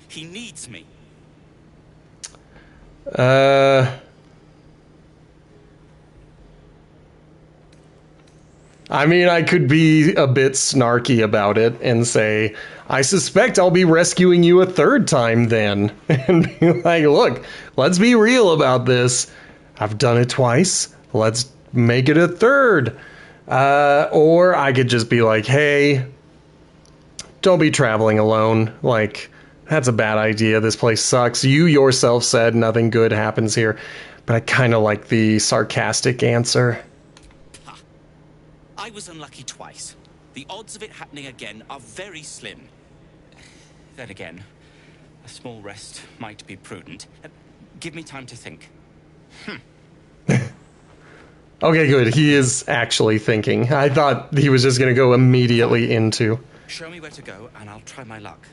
He needs me. I mean, I could be a bit snarky about it and say, I suspect I'll be rescuing you a third time then. And be like, look, let's be real about this. I've done it twice. Let's make it a third. Or I could just be like, hey, don't be traveling alone. Like, that's a bad idea. This place sucks. You yourself said nothing good happens here. But I kind of like the sarcastic answer. I was unlucky twice. The odds of it happening again are very slim. Then again, a small rest might be prudent. Give me time to think. Okay, good. He is actually thinking. I thought he was just going to go immediately into... Show me where to go, and I'll try my luck.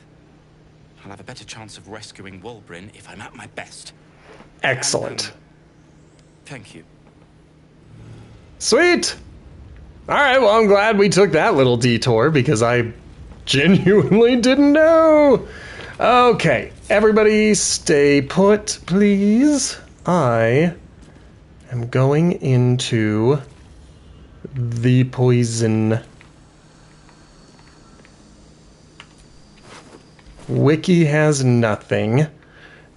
I'll have a better chance of rescuing Wulbrin if I'm at my best. Excellent. And, thank you. Sweet! Alright, well, I'm glad we took that little detour, because I genuinely didn't know. Okay, everybody stay put, please. I am going into the poison. Wiki has nothing.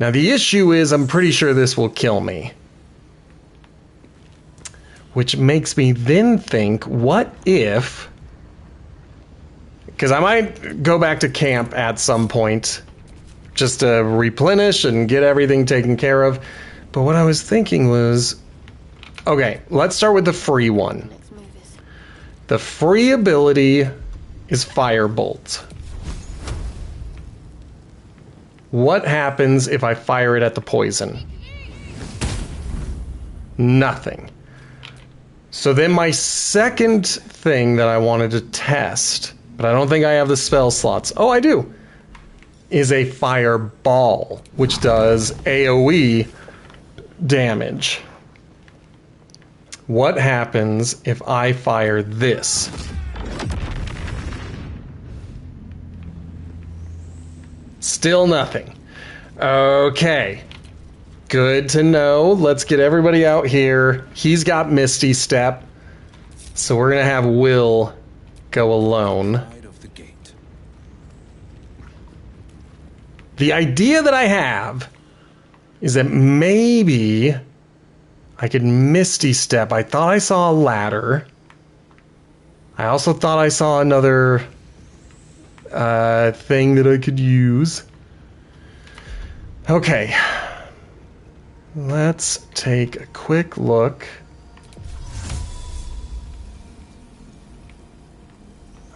Now, the issue is I'm pretty sure this will kill me. Which makes me then think, what if... Because I might go back to camp at some point just to replenish and get everything taken care of. But what I was thinking was... Okay, let's start with the free one. The free ability is Firebolt. What happens if I fire it at the poison? Nothing. So then my second thing that I wanted to test, but I don't think I have the spell slots. Oh, I do. Is a fireball, which does AoE damage. What happens if I fire this? Still nothing. Okay. Good to know. Let's get everybody out here. He's got Misty Step. So we're going to have Will go alone. Side of the gate. The idea that I have is that maybe I could Misty Step. I thought I saw a ladder. I also thought I saw another thing that I could use. Okay. Let's take a quick look.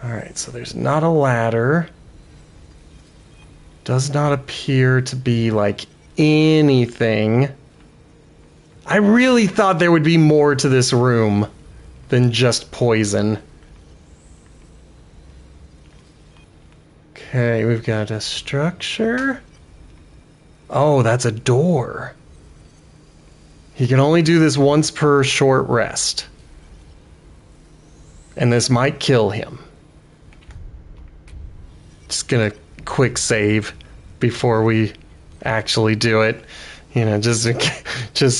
Alright, so there's not a ladder. Does not appear to be like anything. I really thought there would be more to this room than just poison. Okay, we've got a structure. Oh, that's a door. He can only do this once per short rest. And this might kill him. Just gonna quick save before we actually do it. You know, just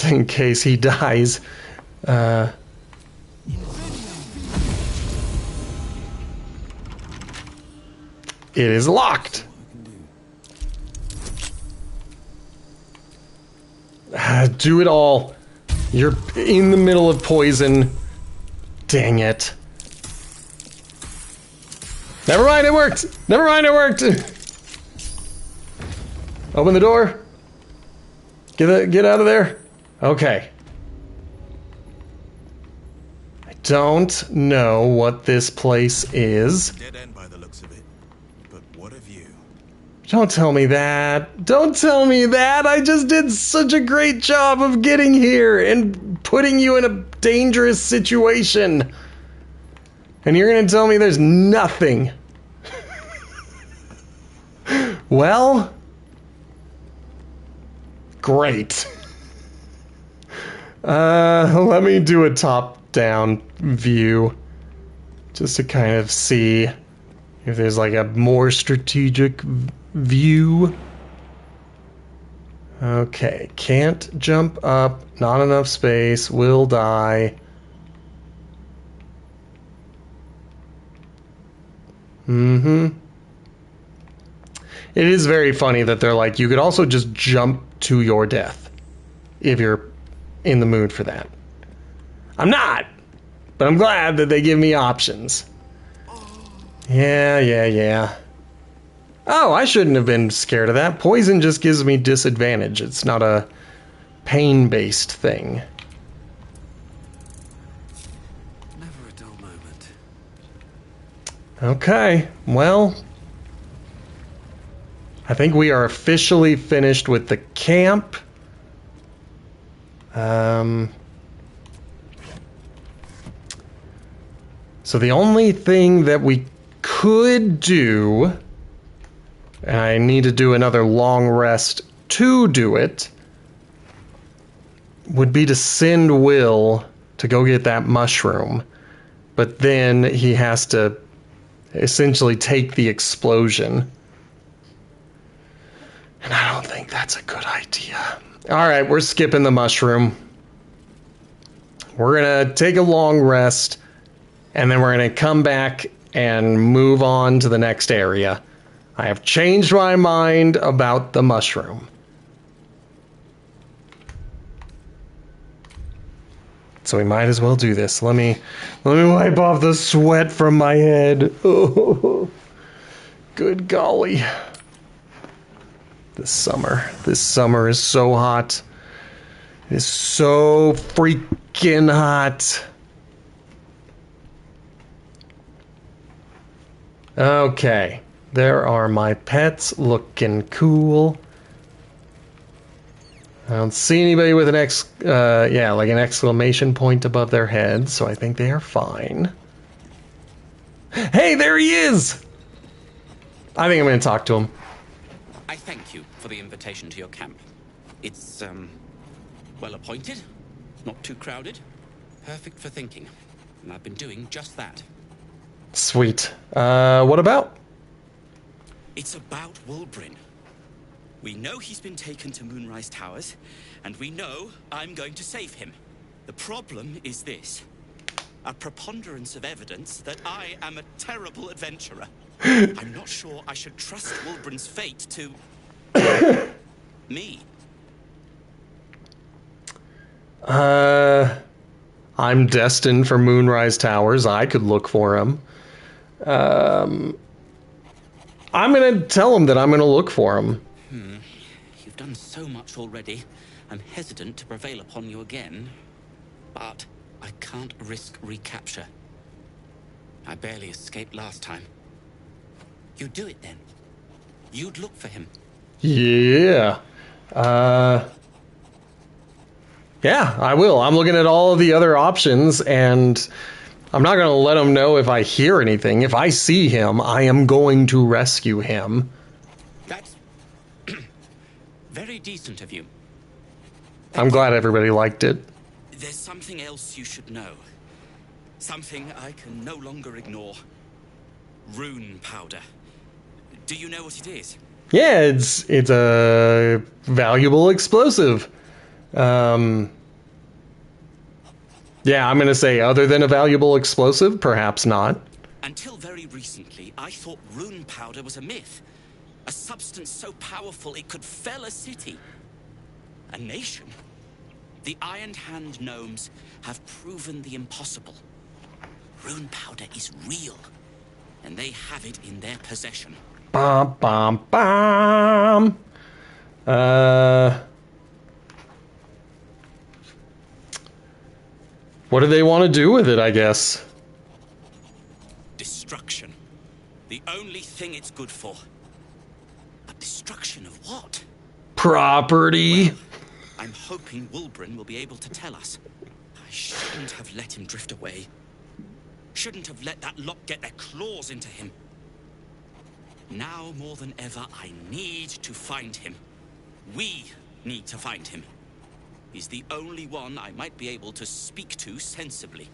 in case he dies. It is locked. Do it all. You're in the middle of poison. Dang it. Never mind, it worked. Never mind, it worked. Open the door. Get out of there. Okay. I don't know what this place is. Dead end by the looks of it. But what of you? Don't tell me that. Don't tell me that. I just did such a great job of getting here and putting you in a dangerous situation. And you're going to tell me there's nothing. Well, great. Let me do a top-down view just to kind of see if there's like a more strategic view. Okay, can't jump up, not enough space, will die. It is very funny that they're like, you could also just jump to your death if you're in the mood for that. I'm not, but I'm glad that they give me options. Yeah. Oh, I shouldn't have been scared of that. Poison just gives me disadvantage. It's not a pain-based thing. Never a dull moment. Okay, well, I think we are officially finished with the camp. So the only thing that we could do, and I need to do another long rest to do it, would be to send Will to go get that mushroom. But then he has to essentially take the explosion. And I don't think that's a good idea. Alright, we're skipping the mushroom. We're gonna take a long rest, and then we're gonna come back and move on to the next area. I have changed my mind about the mushroom. So we might as well do this. Let me wipe off the sweat from my head. Oh, good golly. This summer is so hot. It is so freaking hot. Okay, there are my pets looking cool. I don't see anybody with an like an exclamation point above their head, so I think they are fine. Hey, there he is! I think I'm going to talk to him. I thank you for the invitation to your camp. It's, well appointed, not too crowded, perfect for thinking. And I've been doing just that. Sweet. What about? It's about Wulbrin. We know he's been taken to Moonrise Towers, and we know I'm going to save him. The problem is this. A preponderance of evidence that I am a terrible adventurer. I'm not sure I should trust Wulbrin's fate to... me. I'm destined for Moonrise Towers. I could look for him. I'm gonna tell him that I'm gonna look for him. You've done so much already. I'm hesitant to prevail upon you again. But I can't risk recapture. I barely escaped last time. You'd do it then. You'd look for him. Yeah. Yeah, I will. I'm looking at all of the other options, and I'm not going to let him know if I hear anything. If I see him, I am going to rescue him. That's very decent of you. I'm glad everybody liked it. There's something else you should know. Something I can no longer ignore. Rune powder. Do you know what it is? Yeah, it's a valuable explosive. Yeah, I'm gonna say other than a valuable explosive, perhaps not. Until very recently, I thought rune powder was a myth. A substance so powerful it could fell a city. A nation? The Iron Hand gnomes have proven the impossible. Rune powder is real, and they have it in their possession. Bum, bum, bum. What do they want to do with it, I guess? Destruction. The only thing it's good for. But destruction of what? Property. Well, I'm hoping Wulbren will be able to tell us. I shouldn't have let him drift away. Shouldn't have let that lot get their claws into him. Now more than ever, I need to find him. We need to find him. He's the only one I might be able to speak to sensibly.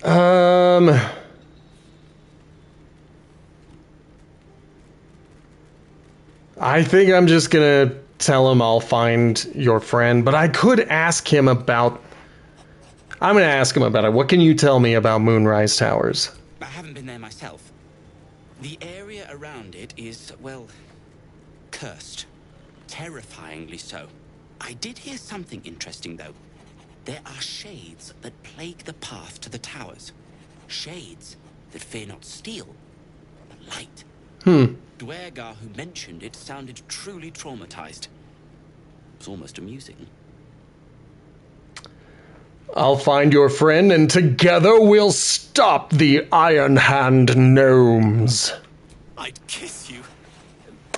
I think I'm just gonna tell him I'll find your friend, but I could ask him about... I'm gonna ask him about it. What can you tell me about Moonrise Towers? I haven't been there myself. The area around it is, well, cursed. Terrifyingly so. I did hear something interesting, though. There are shades that plague the path to the towers. Shades that fear not steel, but light. Dwergar, who mentioned it, sounded truly traumatized. It was almost amusing. I'll find your friend, and together we'll stop the Iron Hand gnomes. I'd kiss you,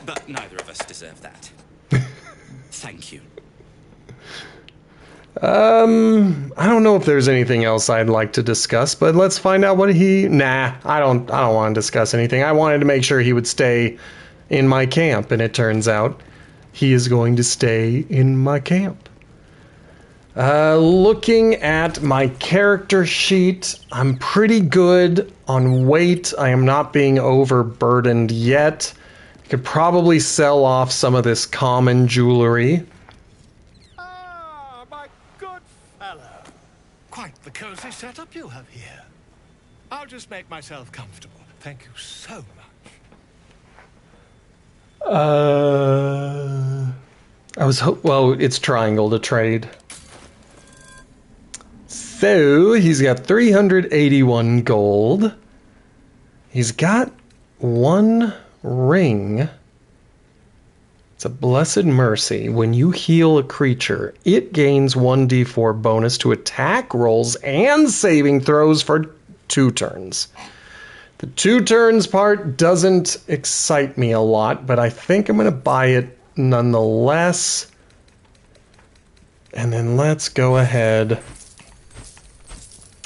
but neither of us deserve that. Thank you. I don't know if there's anything else I'd like to discuss, but let's find out what he... Nah, I don't want to discuss anything. I wanted to make sure he would stay in my camp, and it turns out he is going to stay in my camp. Looking at my character sheet, I'm pretty good on weight. I am not being overburdened yet. I could probably sell off some of this common jewelry. Ah, my good fellow. Quite the cozy setup you have here. I'll just make myself comfortable. Thank you so much. Well, it's triangle to trade. So, he's got 381 gold. He's got one ring. It's a Blessed Mercy. When you heal a creature, it gains 1d4 bonus to attack rolls and saving throws for 2 turns. The 2 turns part doesn't excite me a lot, but I think I'm going to buy it nonetheless. And then let's go ahead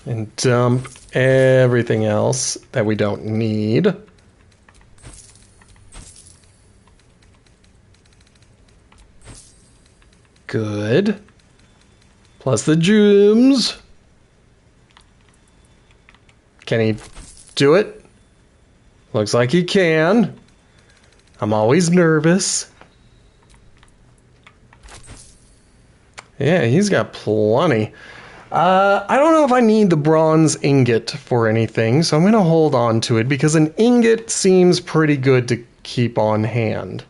and dump everything else that we don't need. Good. Plus the gems. Can he do it? Looks like he can. I'm always nervous. Yeah, he's got plenty. I don't know if I need the bronze ingot for anything, so I'm going to hold on to it because an ingot seems pretty good to keep on hand.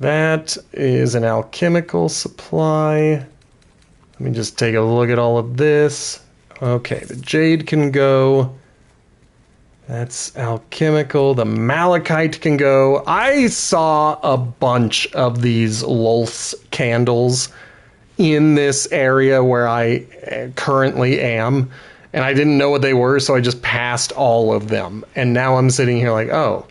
That is an alchemical supply. Let me just take a look at all of this. Okay, the jade can go. That's alchemical. The malachite can go. I saw a bunch of these Lolth's candles in this area where I currently am, and I didn't know what they were, so I just passed all of them. And now I'm sitting here like, oh,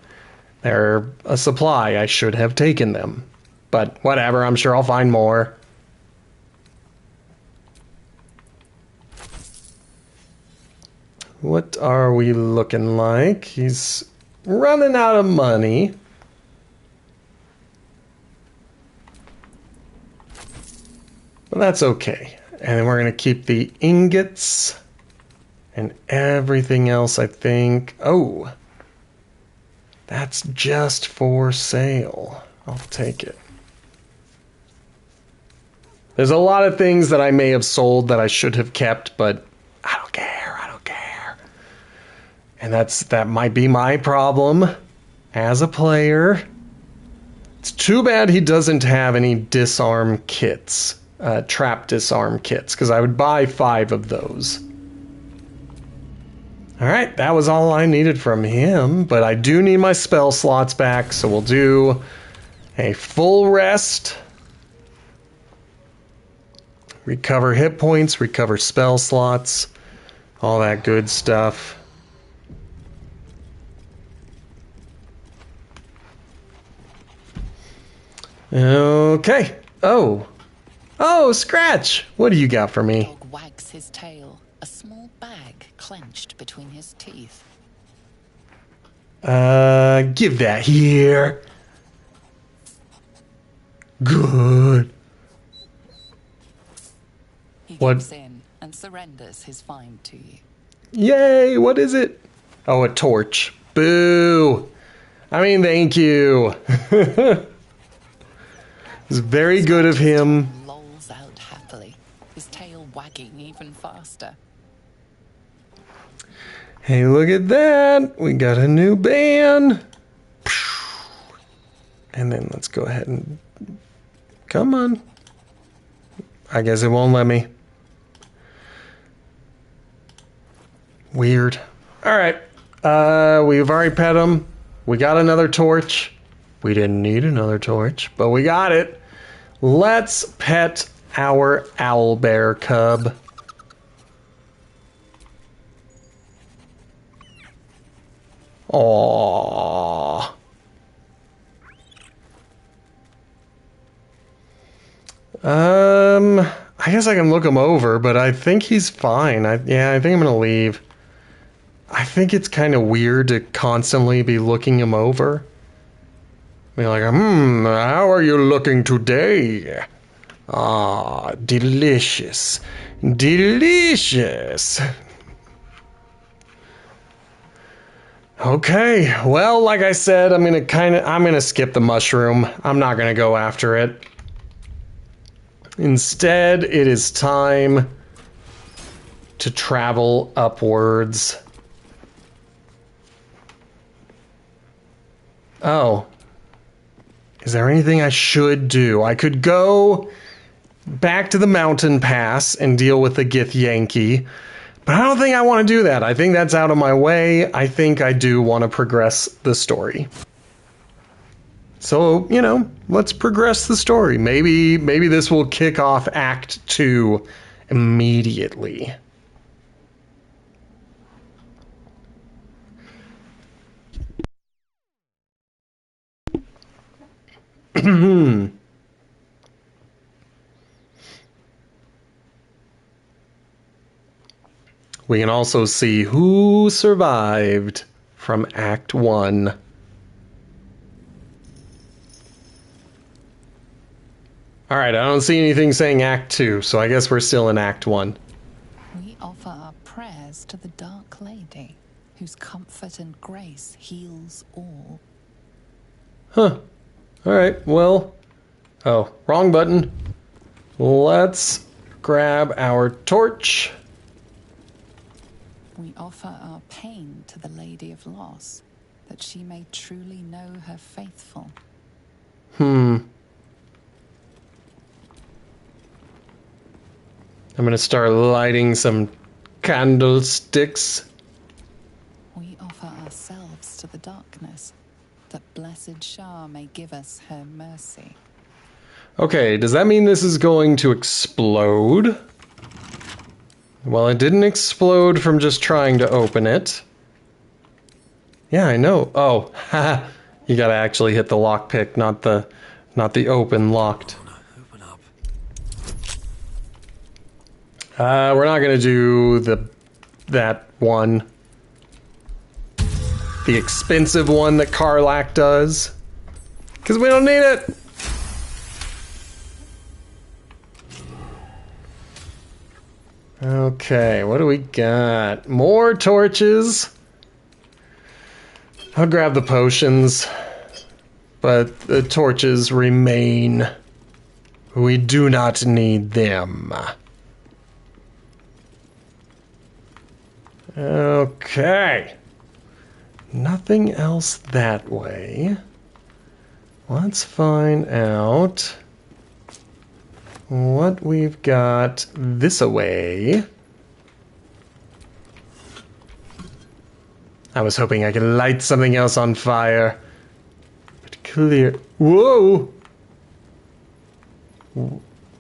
they're a supply. I should have taken them. But whatever, I'm sure I'll find more. What are we looking like? He's running out of money. But that's okay. And then we're going to keep the ingots and everything else, I think. Oh, that's just for sale. I'll take it. There's a lot of things that I may have sold that I should have kept, but I don't care. I don't care. And that might be my problem as a player. It's too bad he doesn't have any disarm kits, trap disarm kits, because I would buy 5 of those. Alright, that was all I needed from him, but I do need my spell slots back, so we'll do a full rest. Recover hit points, recover spell slots, all that good stuff. Okay. Oh, Scratch! What do you got for me? Dog wags his tail, a small bag clenched between his teeth. Give that here. Good. He What? gives in and surrenders his find to you. Yay! What is it? Oh, a torch. Boo! I mean, thank you. It's very good of him. Lolls out happily, his tail wagging even faster. Hey, look at that. We got a new band. And then let's go ahead and... Come on. I guess it won't let me. Weird. Alright. We've already pet him. We got another torch. We didn't need another torch, but we got it. Let's pet our owlbear cub. Aww. I guess I can look him over, but I think he's fine. Yeah, I think I'm gonna leave. I think it's kind of weird to constantly be looking him over. Be like, how are you looking today? Ah, delicious. Delicious. Okay, well, like I said, I'm gonna skip the mushroom. I'm not gonna go after it. Instead, it is time to travel upwards. Oh. Is there anything I should do? I could go back to the mountain pass and deal with the Githyanki, but I don't think I want to do that. I think that's out of my way. I think I do want to progress the story. So, let's progress the story. Maybe this will kick off Act 2 immediately. We can also see who survived from Act 1. Alright, I don't see anything saying Act 2, so I guess we're still in Act 1. We offer our prayers to the Dark Lady, whose comfort and grace heals all. Huh. Alright, well... Oh, wrong button. Let's grab our torch. We offer our pain to the Lady of Loss, that she may truly know her faithful. I'm gonna start lighting some candlesticks. We offer ourselves to the darkness, that blessed Shah may give us her mercy. Okay, does that mean this is going to explode? Well, it didn't explode from just trying to open it. Yeah, I know. Oh, haha. You gotta actually hit the lockpick, not the open locked. Open up. We're not gonna do that one. The expensive one that Karlach does. Because we don't need it! Okay, what do we got? More torches. I'll grab the potions, but the torches remain. We do not need them. Okay. Nothing else that way. Let's find out what we've got this way. I was hoping I could light something else on fire. But clear. Whoa!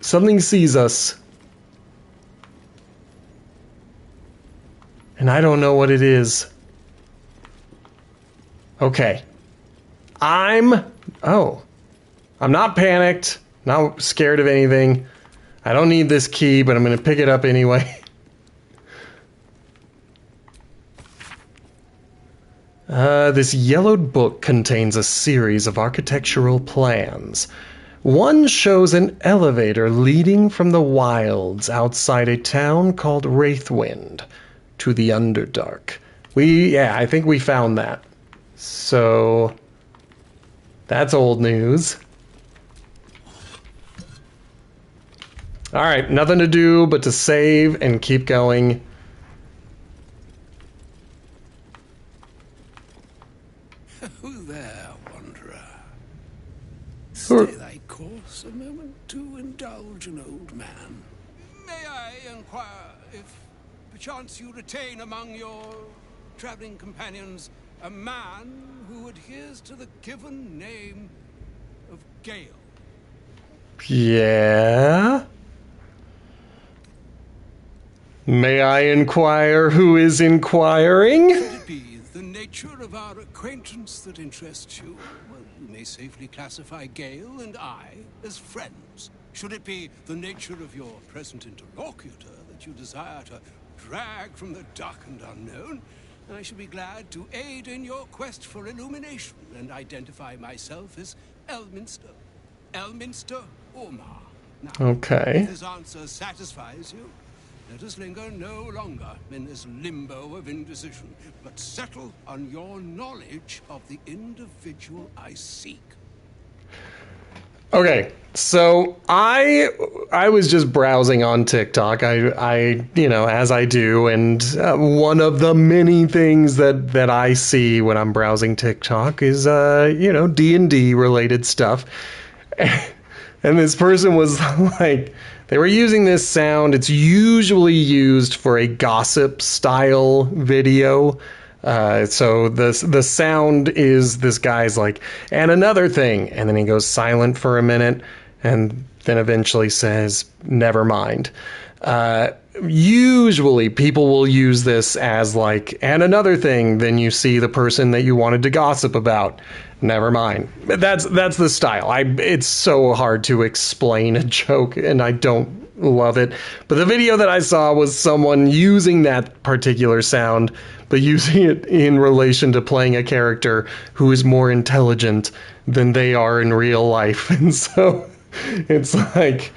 Something sees us. And I don't know what it is. Okay. I'm not panicked. Not scared of anything. I don't need this key, but I'm going to pick it up anyway. This yellowed book contains a series of architectural plans. One shows an elevator leading from the wilds outside a town called Wraithwind to the Underdark. I think we found that. So, that's old news. Alright, nothing to do but to save and keep going. Who there, wanderer? Stay thy course a moment to indulge an old man. May I inquire if perchance you retain among your traveling companions a man who adheres to the given name of Gale? Yeah? May I inquire who is inquiring? Should it be the nature of our acquaintance that interests you? Well, you may safely classify Gale and I as friends. Should it be the nature of your present interlocutor that you desire to drag from the dark and unknown, I should be glad to aid in your quest for illumination and identify myself as Elminster Ormar. Now, Okay. if this answer satisfies you, let us linger no longer in this limbo of indecision, but settle on your knowledge of the individual I seek. Okay, so I was just browsing on TikTok. I as I do, and one of the many things that I see when I'm browsing TikTok is D&D related stuff. And this person was like, they were using this sound. It's usually used for a gossip style video. So the sound is this guy's like, and another thing, and then he goes silent for a minute, and then eventually says, never mind. Usually people will use this as like, and another thing, then you see the person that you wanted to gossip about. Never mind. That's the style. It's so hard to explain a joke, and I don't love it. But the video that I saw was someone using that particular sound, but using it in relation to playing a character who is more intelligent than they are in real life. And so it's like,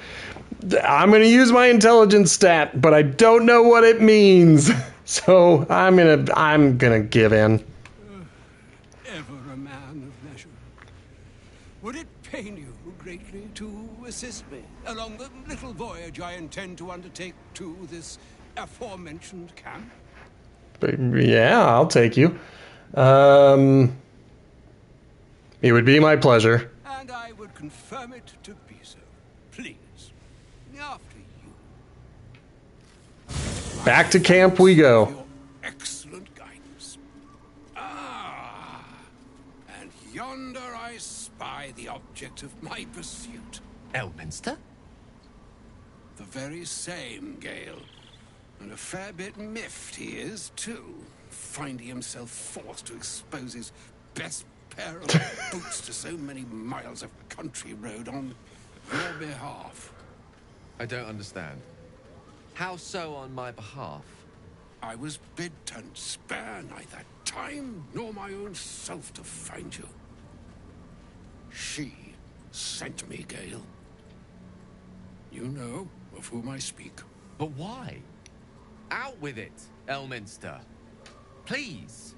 I'm going to use my intelligence stat, but I don't know what it means. So I'm going to give in. Ever a man of leisure. Would it pain you greatly to assist me along the little voyage I intend to undertake to this aforementioned camp? But yeah, I'll take you. It would be my pleasure. And I would confirm it to be so. Please. After you. Back to camp we go. Your excellent guidance. And yonder I spy the object of my pursuit. Elminster? The very same, Gale. And a fair bit miffed he is, too. Finding himself forced to expose his best pair of boots to so many miles of country road on your behalf. I don't understand. How so on my behalf? I was bid to spare neither time nor my own self to find you. She sent me, Gale. You know of whom I speak. But why? Out with it, Elminster. Please.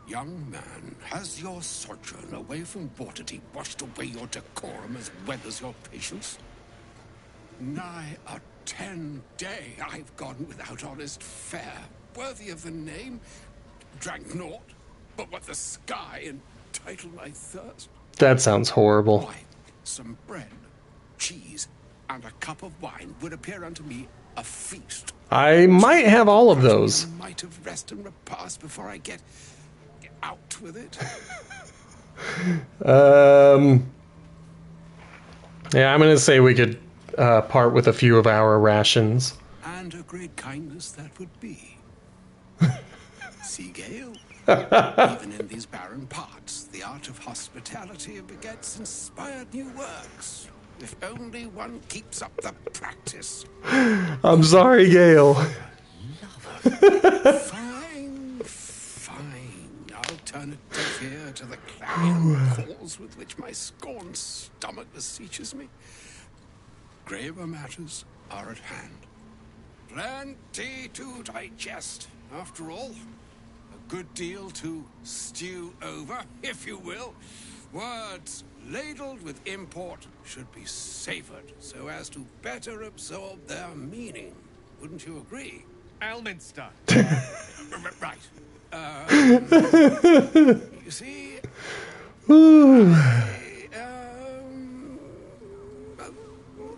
Young man, has your sojourn away from Waterdeep washed away your decorum as well as your patience? Nigh a 10-day I've gone without honest fare, worthy of the name. Drank naught, but what the sky entitled my thirst. That sounds horrible. Why, some bread, cheese, and a cup of wine would appear unto me a feast. I might have all of those. A mite of rest and repast before I get out with it. Yeah, I'm gonna say we could part with a few of our rations. And a great kindness that would be. See, Gale? Even in these barren parts, the art of hospitality begets inspired new works. If only one keeps up the practice. I'm sorry, Gale. Fine, fine. I'll turn a deaf ear to the clarion calls with which my scorned stomach beseeches me. Graver matters are at hand. Plenty to digest, after all. A good deal to stew over, if you will. Words ladled with import should be savored so as to better absorb their meaning. Wouldn't you agree? Elminster. Right. You see,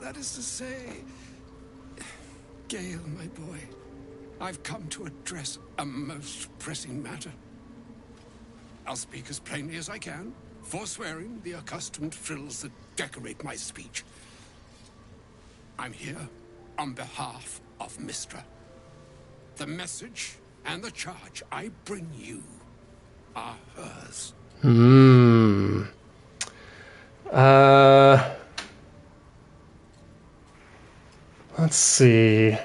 that is to say, Gale, my boy, I've come to address a most pressing matter. I'll speak as plainly as I can, forswearing the accustomed frills that decorate my speech. I'm here on behalf of Mystra. The message and the charge I bring you are hers. Let's see.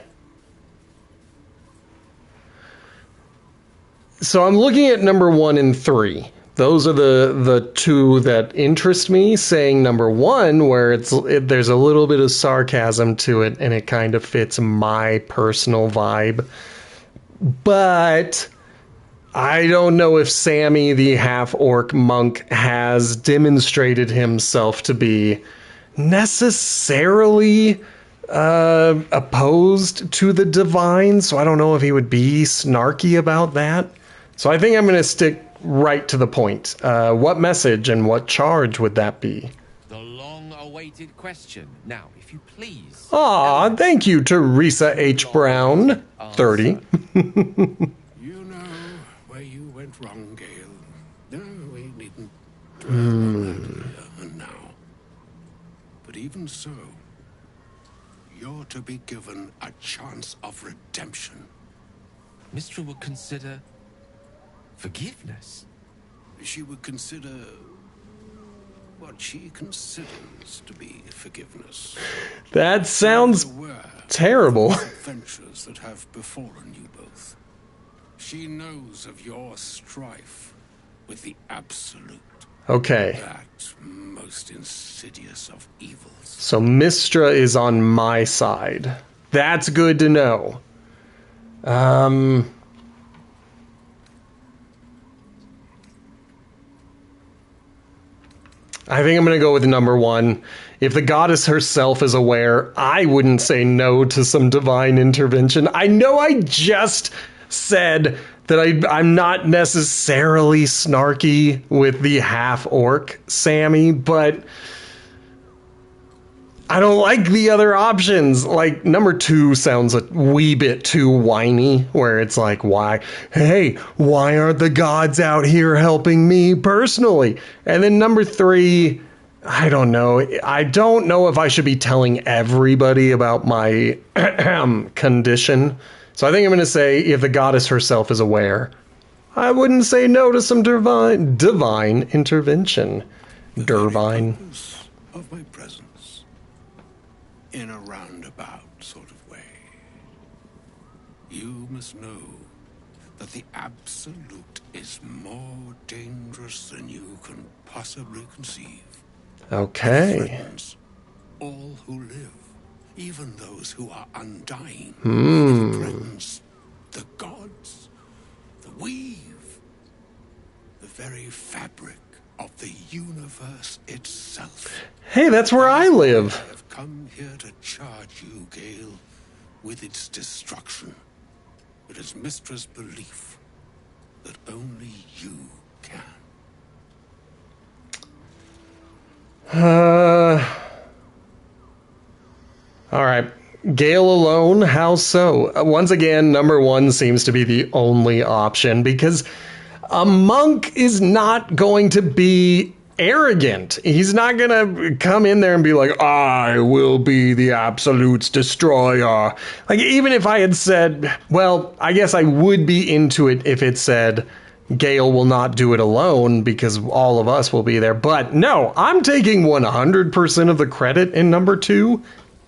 So I'm looking at number 1 and 3. Those are the two that interest me. Saying number 1, where there's a little bit of sarcasm to it, and it kind of fits my personal vibe. But I don't know if Sammy, the half-orc monk, has demonstrated himself to be necessarily opposed to the divine, so I don't know if he would be snarky about that. So I think I'm going to stick right to the point. What message and what charge would that be? The long-awaited question. Now, if you please. Aw, thank you, Teresa H. Brown, 30. You know where you went wrong, Gale. No, we needn't dwell on that here and now. But even so, you're to be given a chance of redemption. Mystra would consider forgiveness. She would consider what she considers to be forgiveness. That sounds terrible. Adventures that have befallen you both. She knows of your strife with the Absolute. Okay. That most insidious of evils. So Mystra is on my side. That's good to know. I think I'm going to go with number 1. If the goddess herself is aware, I wouldn't say no to some divine intervention. I know I just said that I'm not necessarily snarky with the half-orc Sammy, but I don't like the other options. Like, number 2 sounds a wee bit too whiny, where it's like, why aren't the gods out here helping me personally? And then number 3, I don't know. I don't know if I should be telling everybody about my condition. So I think I'm going to say, if the goddess herself is aware, I wouldn't say no to some divine intervention. Divine. Of my presence. In a roundabout sort of way. You must know that the Absolute is more dangerous than you can possibly conceive. Okay. It threatens all who live, even those who are undying. It threatens the gods, the weave, the very fabric of the universe itself. Hey, that's where I live. I have come here to charge you, Gale, with its destruction. It is Mistra's belief that only you can. All right. Gale alone? How so? Once again, number one seems to be the only option because a monk is not going to be arrogant. He's not going to come in there and be like, I will be the Absolute's destroyer. Like, even if I had said, well, I guess I would be into it if it said, Gale will not do it alone because all of us will be there. But no, I'm taking 100% of the credit in number two.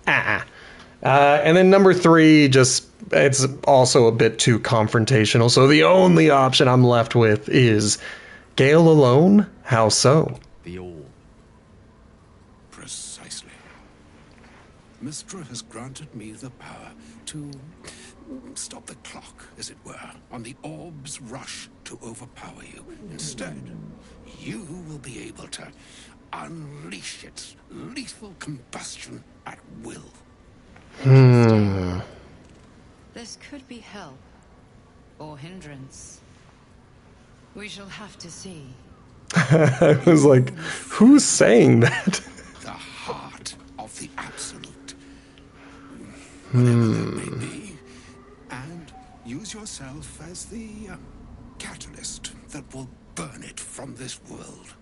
And then number three, just, it's also a bit too confrontational. So the only option I'm left with is Gale alone? How so? The all. Precisely. Mistra has granted me the power to stop the clock, as it were, on the orb's rush to overpower you. Instead, you will be able to unleash its lethal combustion at will. This could be help or hindrance. We shall have to see. I was like, who's saying that? The heart of the Absolute. Whatever that may be. And use yourself as the catalyst that will burn it from this world.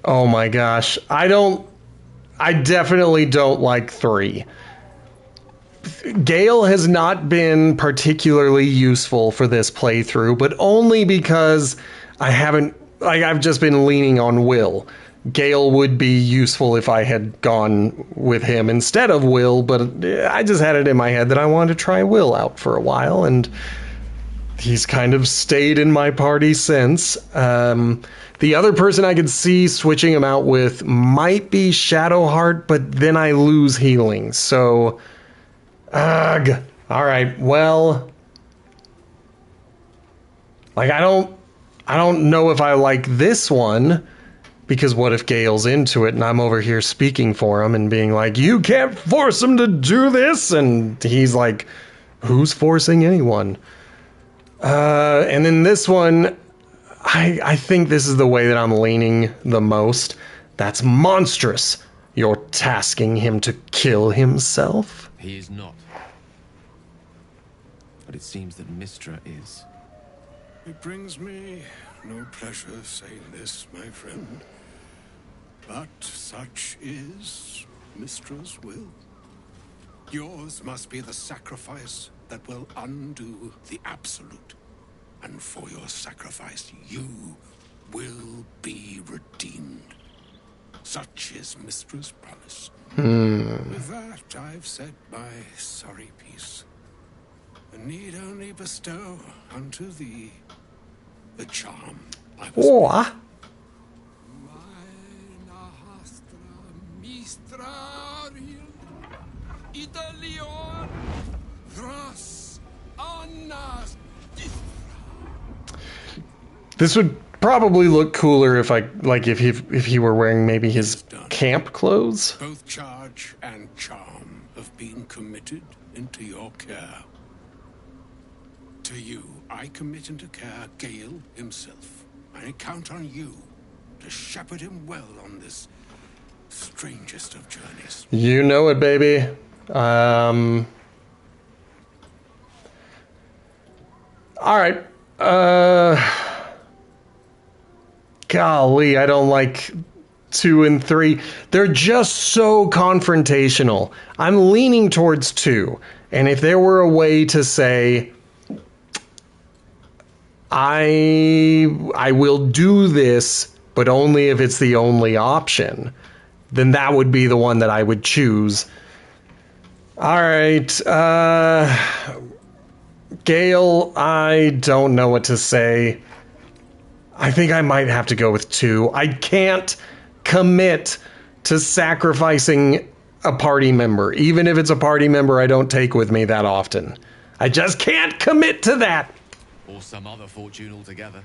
Oh my gosh. I definitely don't like 3. Gale has not been particularly useful for this playthrough, but only because I've just been leaning on Will. Gale would be useful if I had gone with him instead of Will, but I just had it in my head that I wanted to try Will out for a while, and he's kind of stayed in my party since. The other person I could see switching him out with might be Shadowheart, but then I lose healing. So, ugh. All right. Well, like I don't know if I like this one, because what if Gale's into it and I'm over here speaking for him and being like, you can't force him to do this, and he's like, who's forcing anyone? And then this one, I think this is the way that I'm leaning the most. That's monstrous. You're tasking him to kill himself? He is not. But it seems that Mistra is. It brings me no pleasure saying this, my friend. But such is Mistra's will. Yours must be the sacrifice that will undo the Absolute. And for your sacrifice, you will be redeemed. Such is Mistra's promise. With that, I've said my sorry piece. And need only bestow unto thee the charm I was Oh, this would probably look cooler if if he were wearing maybe his camp clothes. Both charge and charm have been committed into your care. To you, I commit into care Gale himself. I count on you to shepherd him well on this strangest of journeys. You know it, baby. All right. Golly, I don't like 2 and 3. They're just so confrontational. I'm leaning towards 2. And if there were a way to say, I will do this, but only if it's the only option, then that would be the one that I would choose. All right. Gale, I don't know what to say. I think I might have to go with 2. I can't commit to sacrificing a party member, even if it's a party member I don't take with me that often. I just can't commit to that. Or some other fortune altogether.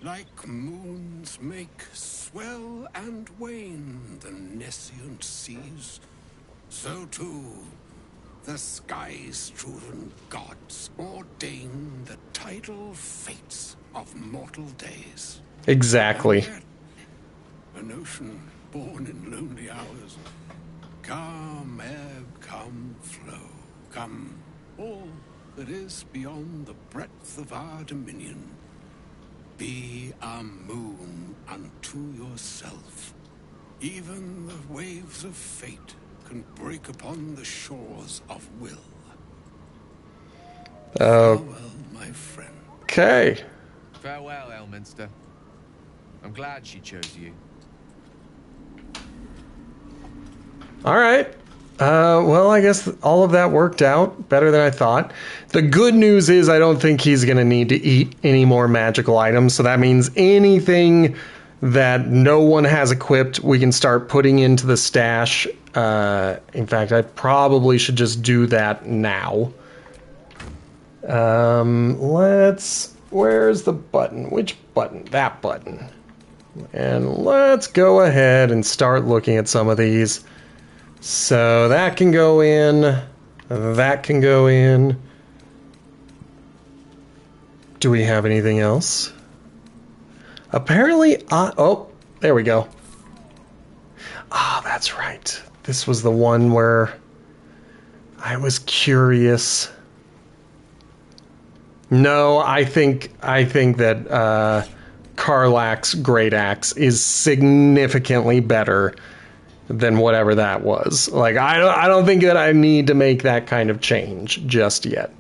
Like moons make swell and wane the nescient seas, so too the sky-strewn gods ordain the tidal fates of mortal days. Exactly. And yet, an ocean born in lonely hours, come ebb, come flow, come all that is beyond the breadth of our dominion. Be a moon unto yourself. Even the waves of fate can break upon the shores of will. Farewell, my friend. Okay. Farewell, Elminster. I'm glad she chose you. All right. Well, I guess all of that worked out better than I thought. The good news is I don't think he's going to need to eat any more magical items. So that means anything that no one has equipped, we can start putting into the stash. In fact, I probably should just do that now. Where's the button? Which button? That button. And let's go ahead and start looking at some of these. So that can go in. That can go in. Do we have anything else? Apparently, oh, there we go. Ah, that's right. This was the one where I was curious. No, I think that Karlach's Great Axe is significantly better than whatever that was. Like, I don't think that I need to make that kind of change just yet.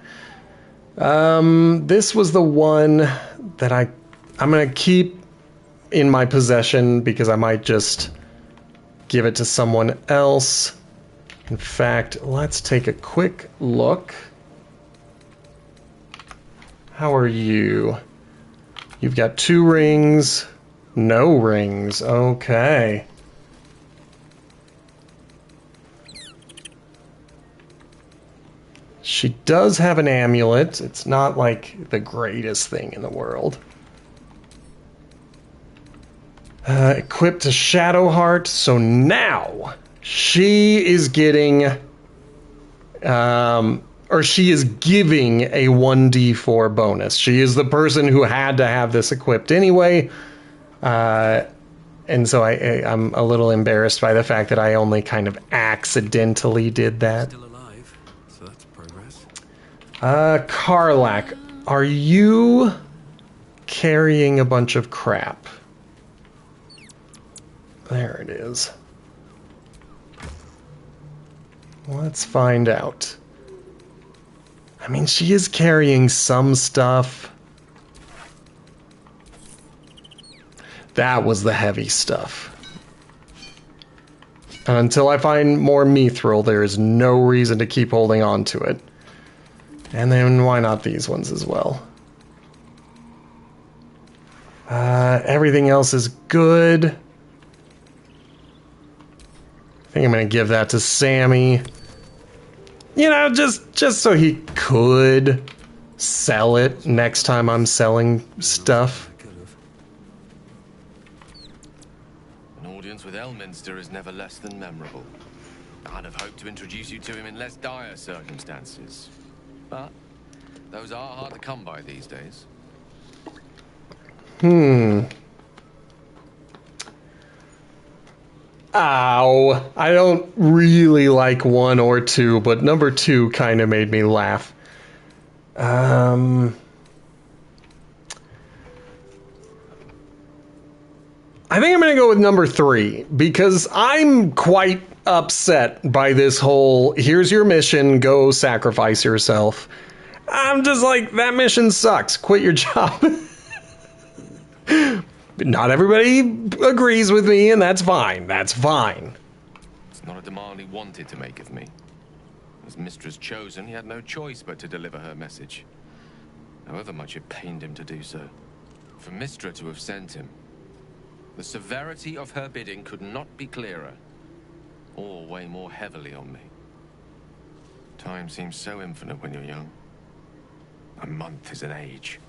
This was the one that I'm gonna keep in my possession because I might just give it to someone else. In fact, let's take a quick look. How are you? You've got 2 rings, no rings. Okay. She does have an amulet. It's not like the greatest thing in the world. Equipped a Shadow Heart, so now she is getting, or she is giving a 1d4 bonus. She is the person who had to have this equipped anyway, and so I'm a little embarrassed by the fact that I only kind of accidentally did that. Still alive, so that's progress. Karlach, are you carrying a bunch of crap? There it is. Let's find out. I mean, she is carrying some stuff. That was the heavy stuff. And until I find more mithril, there is no reason to keep holding on to it. And then why not these ones as well? Everything else is good. I think I'm going to give that to Sammy. You know, just so he could sell it next time I'm selling stuff. An audience with Elminster is never less than memorable. I'd have hoped to introduce you to him in less dire circumstances. But those are hard to come by these days. Ow. I don't really like 1 or 2, but number 2 kind of made me laugh. I think I'm going to go with number 3, because I'm quite upset by this whole, here's your mission, go sacrifice yourself. I'm just like, that mission sucks. Quit your job. But not everybody agrees with me, and that's fine. That's fine. It's not a demand he wanted to make of me. As Mistress chosen, he had no choice but to deliver her message. However much it pained him to do so. For Mistra to have sent him, the severity of her bidding could not be clearer. all weigh more heavily on me. Time seems so infinite when you're young. A month is an age.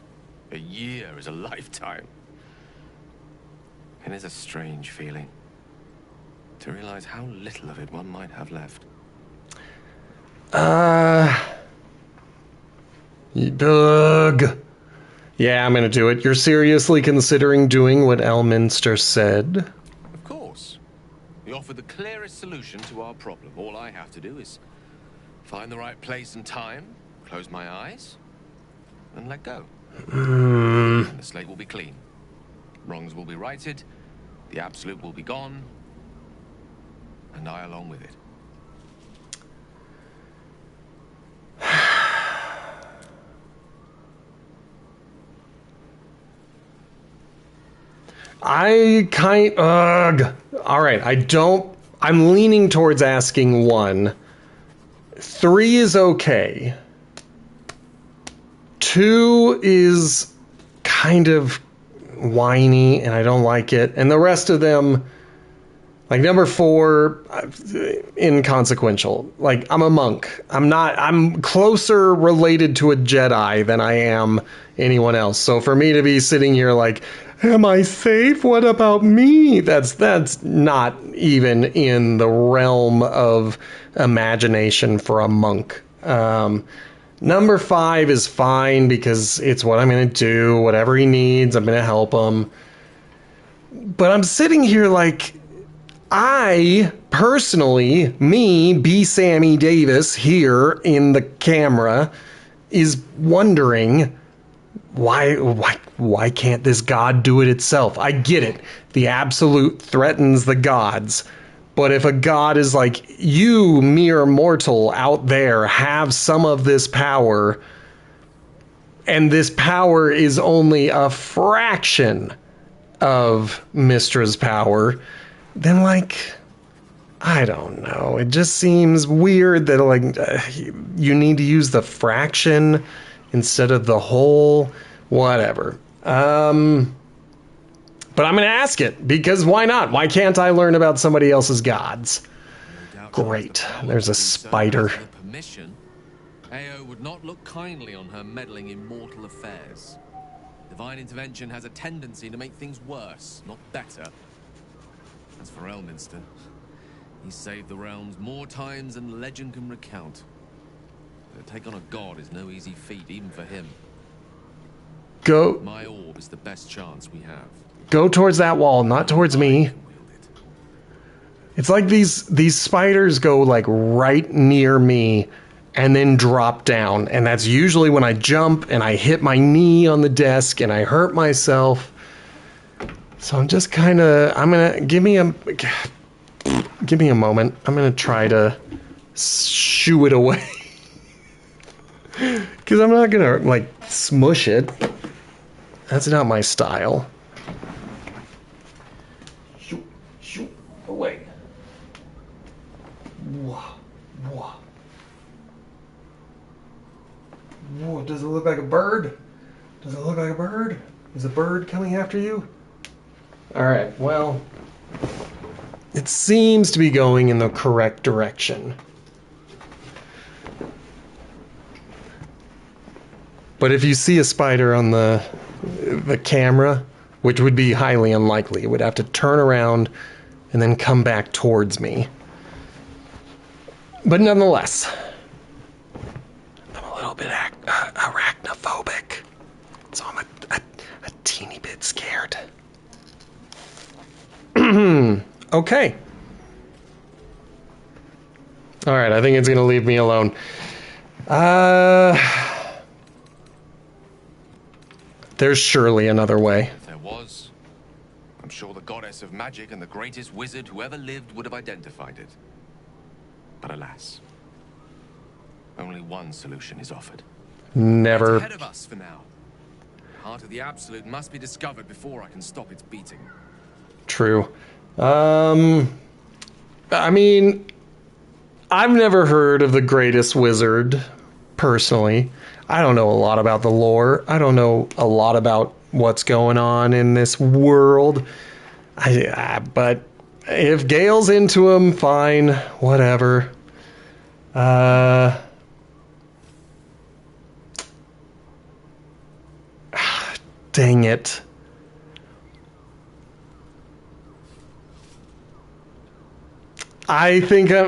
A year is a lifetime. It is a strange feeling to realize how little of it one might have left. Doug. Yeah, I'm gonna do it. You're seriously considering doing what Elminster said? Of course. We offer the clearest solution to our problem. All I have to do is find the right place and time, close my eyes, and let go. And the slate will be clean. Wrongs will be righted, the absolute will be gone, and I along with it. Alright, I'm leaning towards asking 1. 3 is okay. 2 is kind of whiny, and I don't like it. And the rest of them, like number 4, inconsequential. Like, I'm a monk. I'm closer related to a Jedi than I am anyone else. So for me to be sitting here like, am I safe? What about me? That's not even in the realm of imagination for a monk. Number 5 is fine because it's what I'm going to do. Whatever he needs, I'm going to help him. But I'm sitting here like, I personally, me, B. Sammy Davis here in the camera, is wondering, why can't this god do it itself? I get it. The absolute threatens the gods. But if a god is like, you, mere mortal out there, have some of this power, and this power is only a fraction of Mystra's power, then, like, I don't know. It just seems weird that, like, you need to use the fraction instead of the whole. Whatever. But I'm going to ask it, because why not? Why can't I learn about somebody else's gods? Great. There's a spider. Ao would not look kindly on her meddling in mortal affairs. Divine intervention has a tendency to make things worse, not better. As for Elminster, he saved the realms more times than legend can recount. But to take on a god is no easy feat, even for him. Go. My orb is the best chance we have. Go towards that wall, not towards me. It's like these spiders go like right near me and then drop down. And that's usually when I jump and I hit my knee on the desk and I hurt myself. So I'm just kind of, give me a moment. I'm going to try to shoo it away. Because I'm not going to like smush it. That's not my style. Shoo away. Whoa. Does it look like a bird? Does it look like a bird? Is a bird coming after you? Alright, well, it seems to be going in the correct direction. But if you see a spider on the camera, which would be highly unlikely, it would have to turn around and then come back towards me. But nonetheless, I'm a little bit arachnophobic, so I'm a teeny bit scared. Okay. Alright, I think it's going to leave me alone. There's surely another way. If there was, I'm sure the goddess of magic and the greatest wizard who ever lived would have identified it. But alas, only one solution is offered. Never. It's ahead of us for now. The heart of the absolute must be discovered before I can stop its beating. True. I mean, I've never heard of the greatest wizard, personally. I don't know a lot about the lore. I don't know a lot about what's going on in this world. But If Gale's into him, fine. Whatever. Dang it. I think do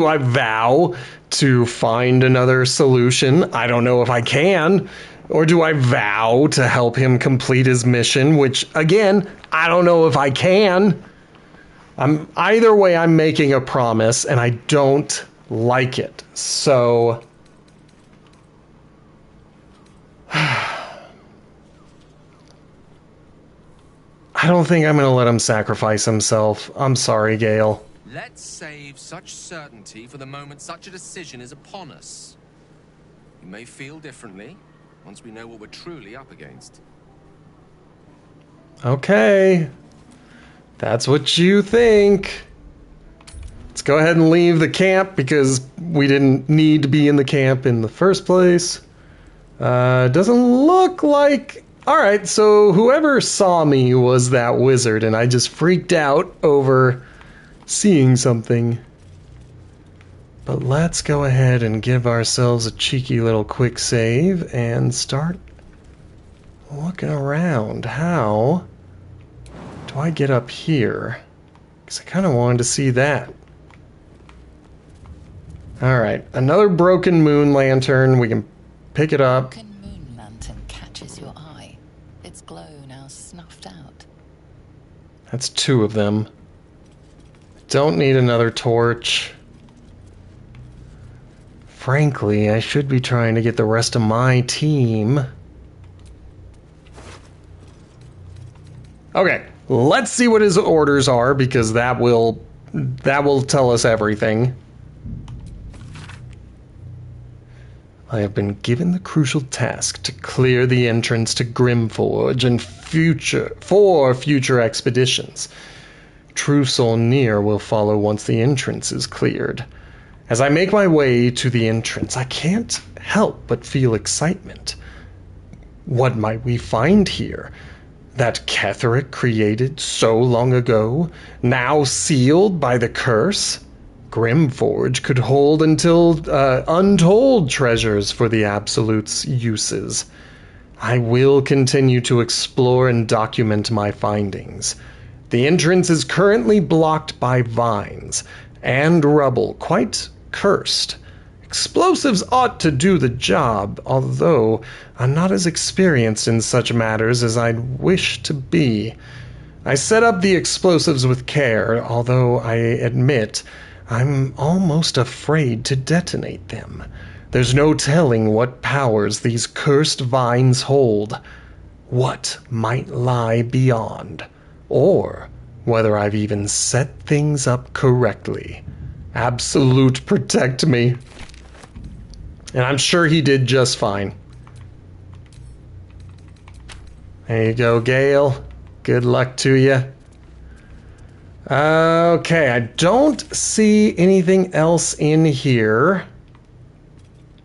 I vow to find another solution? I don't know if I can. Or do I vow to help him complete his mission, which again, I don't know if I can. Either way, I'm making a promise and I don't like it. So I don't think I'm going to let him sacrifice himself. I'm sorry, Gale. Let's save such certainty for the moment such a decision is upon us. You may feel differently once we know what we're truly up against. Okay. That's what you think. Let's go ahead and leave the camp because we didn't need to be in the camp in the first place. Doesn't look like... Alright, so whoever saw me was that wizard, and I just freaked out over seeing something. But let's go ahead and give ourselves a cheeky little quick save and start looking around. How do I get up here? Because I kind of wanted to see that. Alright, another broken moon lantern. We can pick it up. Broken moon lantern catches your eye. Its glow now snuffed out. That's 2 of them. Don't need another torch. Frankly, I should be trying to get the rest of my team. Okay, let's see what his orders are, because that will tell us everything. I have been given the crucial task to clear the entrance to Grimforge and for future expeditions. Truce or near will follow once the entrance is cleared. As I make my way to the entrance, I can't help but feel excitement. What might we find here? That Ketheric created so long ago, now sealed by the curse? Grimforge could hold until untold treasures for the Absolute's uses. I will continue to explore and document my findings. The entrance is currently blocked by vines and rubble, quite cursed. Explosives ought to do the job, although I'm not as experienced in such matters as I'd wish to be. I set up the explosives with care, although I admit I'm almost afraid to detonate them. There's no telling what powers these cursed vines hold, what might lie beyond, or whether I've even set things up correctly. Absolute protect me. And I'm sure he did just fine. There you go, Gale. Good luck to you. Okay, I don't see anything else in here.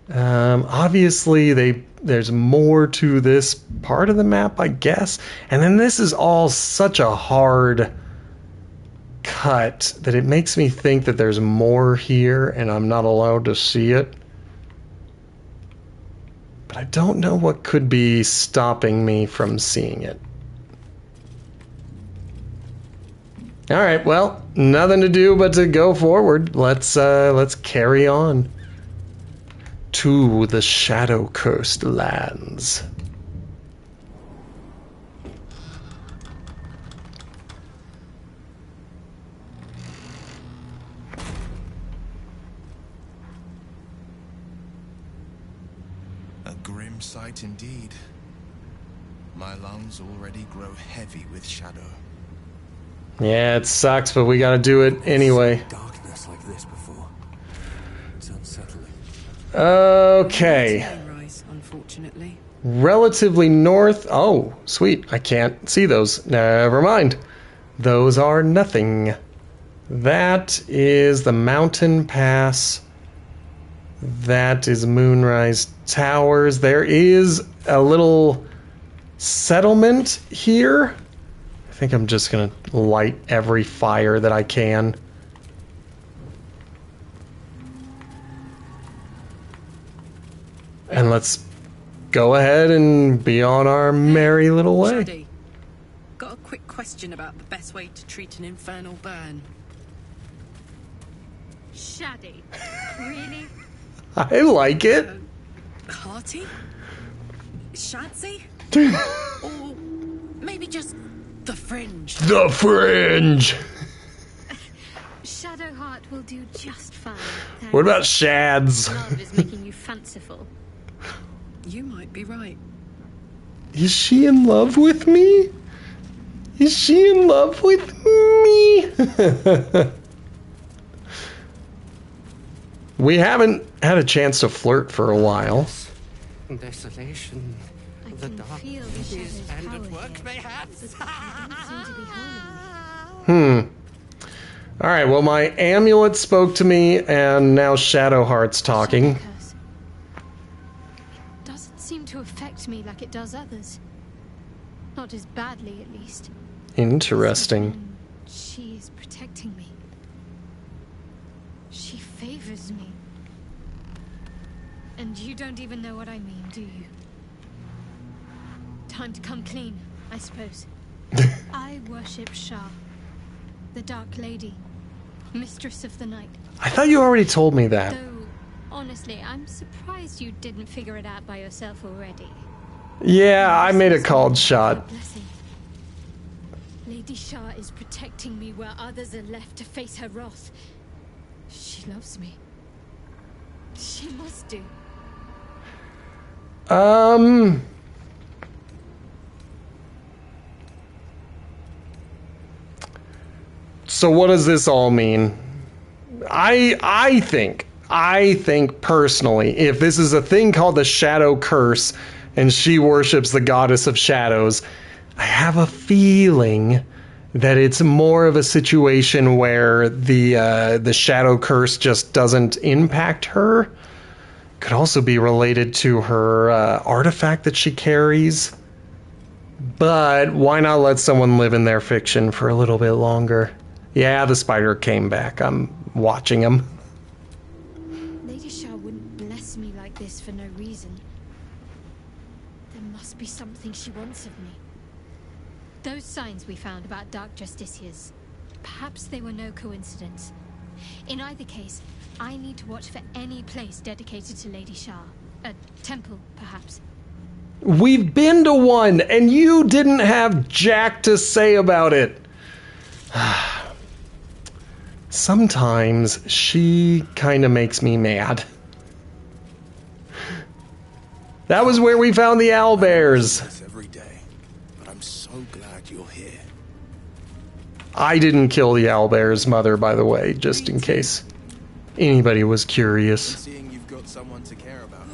Obviously, there's more to this part of the map, I guess. And then this is all such a hard cut that it makes me think that there's more here and I'm not allowed to see it. But I don't know what could be stopping me from seeing it. All right, well, nothing to do but to go forward. Let's carry on to the shadow-cursed lands. A grim sight indeed. My lungs already grow heavy with shadow. Yeah, it sucks, but we gotta do it anyway. Darkness like this before. It's unsettling. Okay. Rise, unfortunately. Relatively north. Oh, sweet. I can't see those. Never mind. Those are nothing. That is the mountain pass. That is Moonrise Towers. There is a little settlement here. I think I'm just gonna light every fire that I can. And let's go ahead and be on our merry little way. Shaddy, got a quick question about the best way to treat an infernal burn. Shaddy. Really? I like it. Hearty? Shadsy? Or maybe just the fringe? The fringe! Shadowheart will do just fine. Thanks. What about shads? Love is making you fanciful. You might be right. Is she in love with me? Is she in love with me? We haven't had a chance to flirt for a while. Desolation. I The can dark feel the shadows and power at work, here, mayhaps. but they don't seem to be harming me. Alright, well, my amulet spoke to me, and now Shadowheart's talking. Shadow curse. It doesn't seem to affect me like it does others. Not as badly, at least. Interesting. She is protecting me. She favors me. And you don't even know what I mean, do you? Time to come clean, I suppose. I worship Shah, the Dark Lady, Mistress of the Night. I thought you already told me that. Though, honestly, I'm surprised you didn't figure it out by yourself already. Yeah, I made a called shot. Blessing. Lady Shah is protecting me where others are left to face her wrath. She loves me. She must do. So what does this all mean? I think personally, if this is a thing called the Shadow Curse and she worships the goddess of shadows, I have a feeling that it's more of a situation where the Shadow Curse just doesn't impact her. Could also be related to her artifact that she carries. But why not let someone live in their fiction for a little bit longer? Yeah, the spider came back. I'm watching him. Lady Shah wouldn't bless me like this for no reason. There must be something she wants of me. Those signs we found about Dark Justiciars, perhaps they were no coincidence. In either case, I need to watch for any place dedicated to Lady Shah. A temple, perhaps. We've been to one, and you didn't have jack to say about it. Sometimes she kind of makes me mad. That was where we found the owlbears. Every day, but I'm so glad you're here. I didn't kill the owlbear's mother, by the way, just in case anybody was curious. Seeing you've got someone to care about.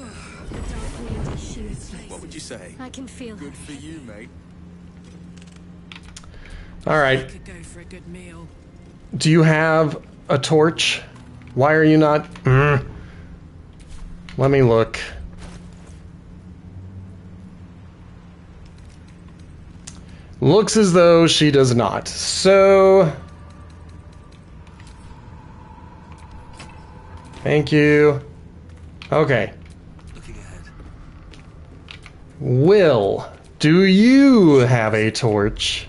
What would you say? I can feel Good for you, mate. All right. Could go for a good meal. Do you have a torch? Why are you not? Let me look. Looks as though she does not. So, thank you. Okay. Looking ahead. Will, do you have a torch?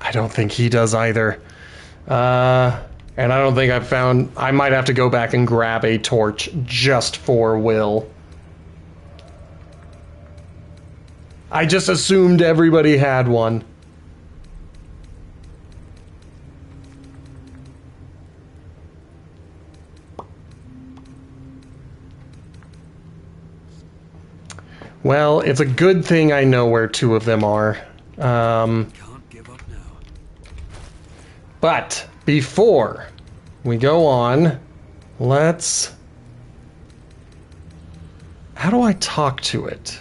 I don't think he does either. And I don't think I've found... I might have to go back and grab a torch just for Will. I just assumed everybody had one. Well, it's a good thing I know where two of them are. Can't give up now. But before we go on, let's... How do I talk to it?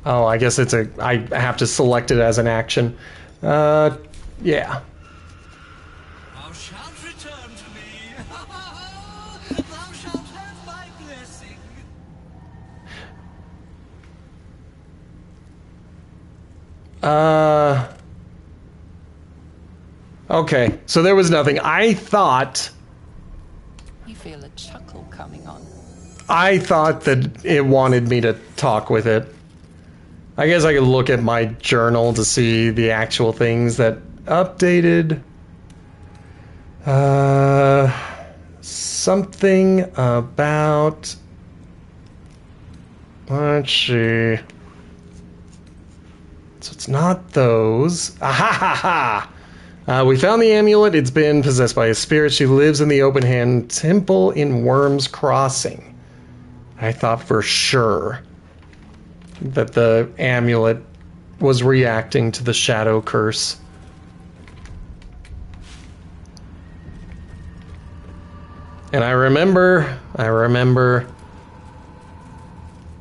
Oh, I guess it's a... I have to select it as an action. Yeah. Thou shalt return to me. Thou shalt have my blessing. Okay, so there was nothing. I thought feel a chuckle coming on. I thought that it wanted me to talk with it. I guess I could look at my journal to see the actual things that updated. Something about... Let's see. So it's not those. Ah ha ha ha! We found the amulet. It's been possessed by a spirit. She lives in the open hand temple in Worm's Crossing. I thought for sure that the amulet was reacting to the shadow curse. And I remember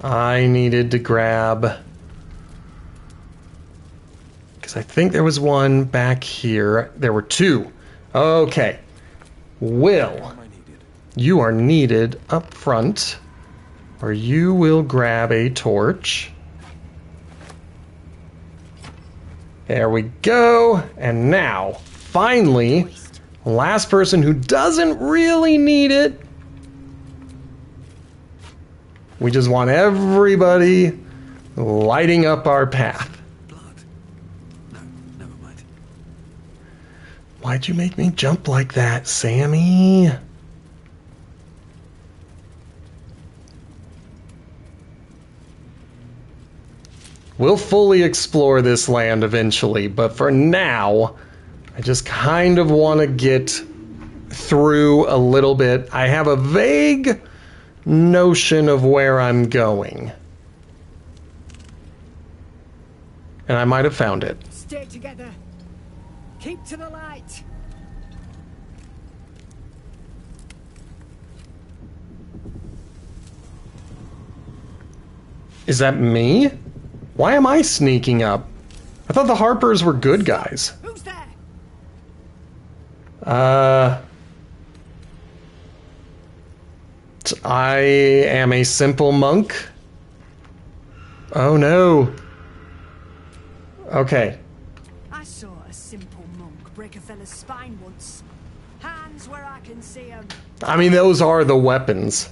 I needed to grab... I think there was one back here. There were two. Okay. Will, you are needed up front, or you will grab a torch. There we go. And now, finally, last person who doesn't really need it. We just want everybody lighting up our path. Why'd you make me jump like that, Sammy? We'll fully explore this land eventually, but for now, I just kind of want to get through a little bit. I have a vague notion of where I'm going. And I might have found it. Stay together. Keep to the light. Is that me? Why am I sneaking up? I thought the Harpers were good guys. Who's there? I am a simple monk. Oh no. Okay. I saw a simple monk break a fella's spine once. Hands where I can see 'em. I mean, those are the weapons.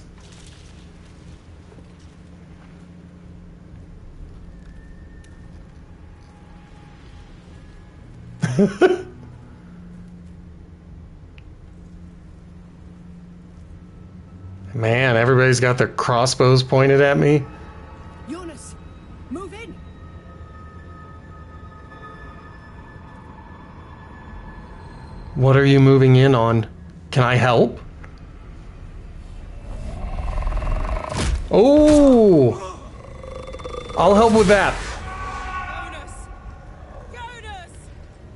Man, everybody's got their crossbows pointed at me. Jonas, move in. What are you moving in on? Can I help? Oh! I'll help with that.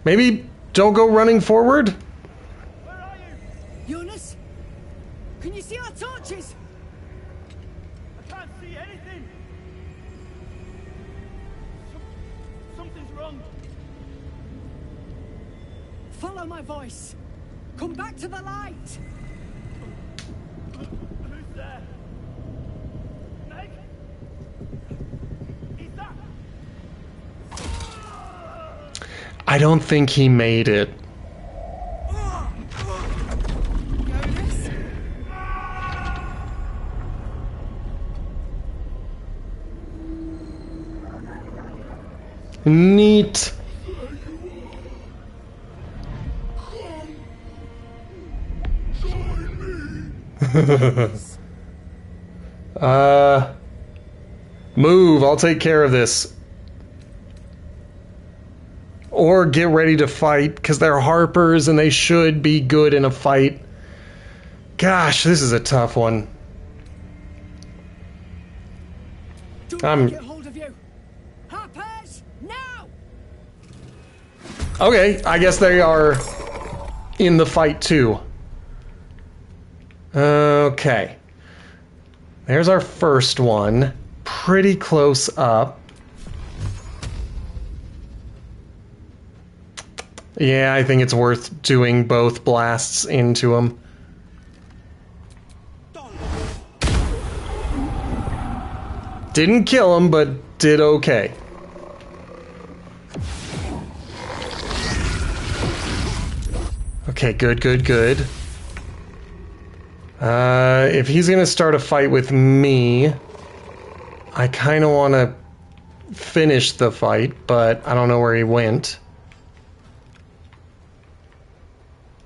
Maybe don't go running forward? Where are you? Jonas? Can you see our torches? I can't see anything. Something's wrong. Follow my voice. Come back to the light. Who's there? Meg? Is that? I don't think he made it. Neat. Move, I'll take care of this. Or get ready to fight, because they're Harpers and they should be good in a fight. Gosh, this is a tough one. Get hold of you. Harpers, now! Okay, I guess they are in the fight too. Okay. There's our first one. Pretty close up. Yeah, I think it's worth doing both blasts into him. Didn't kill him, but did okay. Okay, good, good, good. If he's gonna start a fight with me, I kind of want to finish the fight, but I don't know where he went.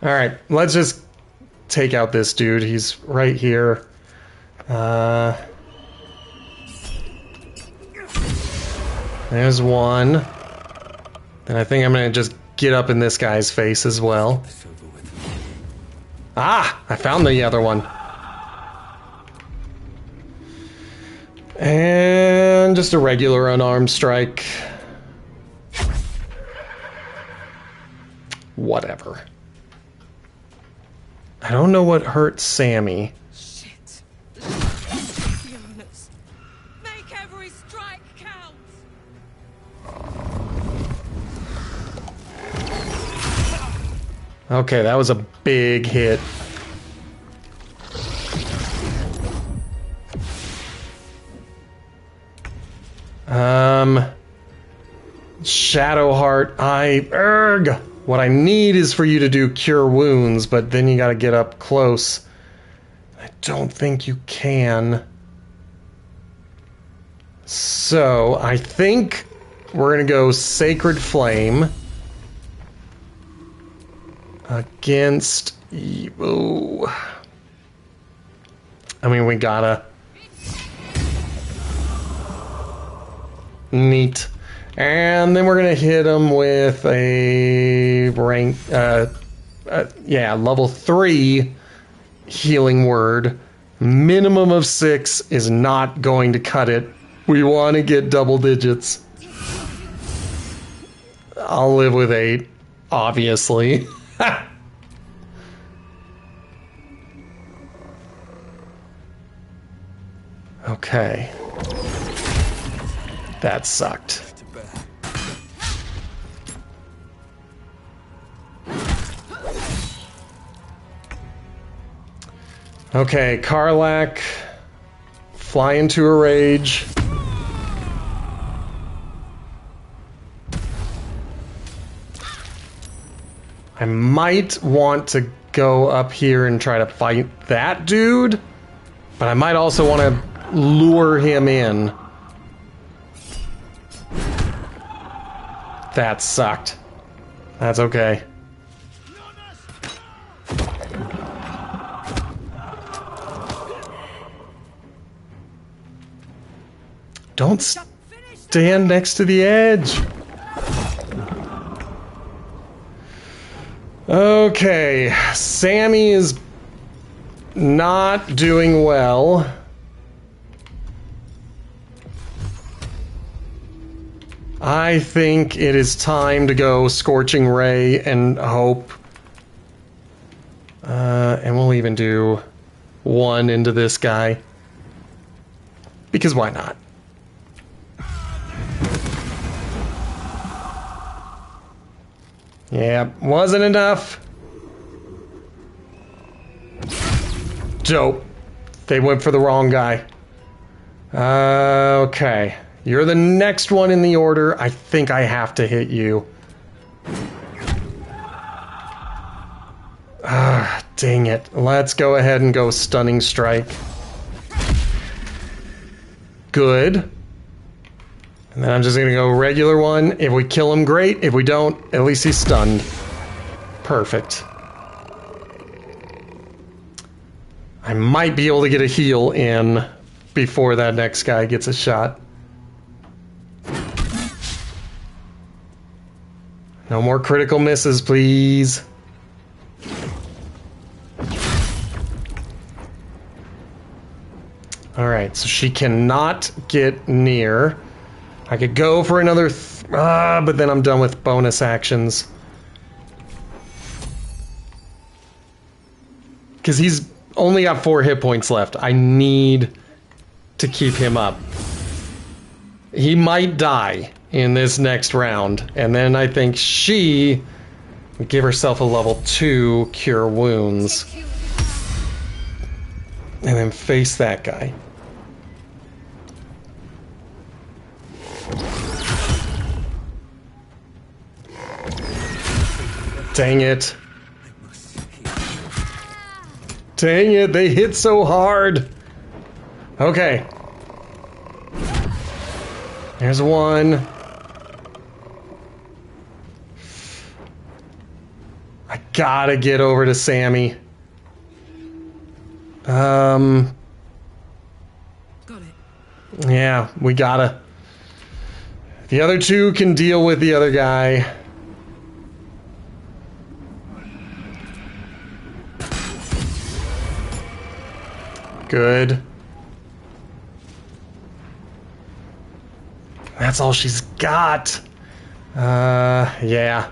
Alright, let's just take out this dude. He's right here. There's one. And I think I'm gonna just get up in this guy's face as well. Ah! I found the other one. And just a regular unarmed strike. Whatever. I don't know what hurt Sammy. Shit. Jonas. Make every strike count. Okay, that was a big hit. Shadowheart, what I need is for you to do Cure Wounds, but then you gotta get up close. I don't think you can. So, I think we're gonna go Sacred Flame against Evo. I mean, we gotta. Neat. And then we're gonna hit him with a rank, level 3 healing word. Minimum of 6 is not going to cut it. We want to get double digits. I'll live with 8, obviously. Okay. That sucked. Okay, Karlak, fly into a rage. I might want to go up here and try to fight that dude, but I might also want to lure him in. That sucked. That's okay. Don't stand next to the edge. Okay, Sammy is not doing well. I think it is time to go Scorching Ray and hope. And we'll even do 1 into this guy. Because why not? Yeah, wasn't enough. Dope. They went for the wrong guy. Okay. You're the next one in the order. I think I have to hit you. Ah, dang it. Let's go ahead and go Stunning Strike. Good. And then I'm just gonna go regular one. If we kill him, great. If we don't, at least he's stunned. Perfect. I might be able to get a heal in before that next guy gets a shot. No more critical misses, please. Alright, so she cannot get near. I could go for another, but then I'm done with bonus actions. Because he's only got 4 hit points left. I need to keep him up. He might die in this next round. And then I think she would give herself a level 2 Cure Wounds. And then face that guy. Dang it. Dang it, they hit so hard. Okay. There's one. I gotta get over to Sammy. Got it. Yeah, we gotta. The other two can deal with the other guy. Good. That's all she's got. Yeah.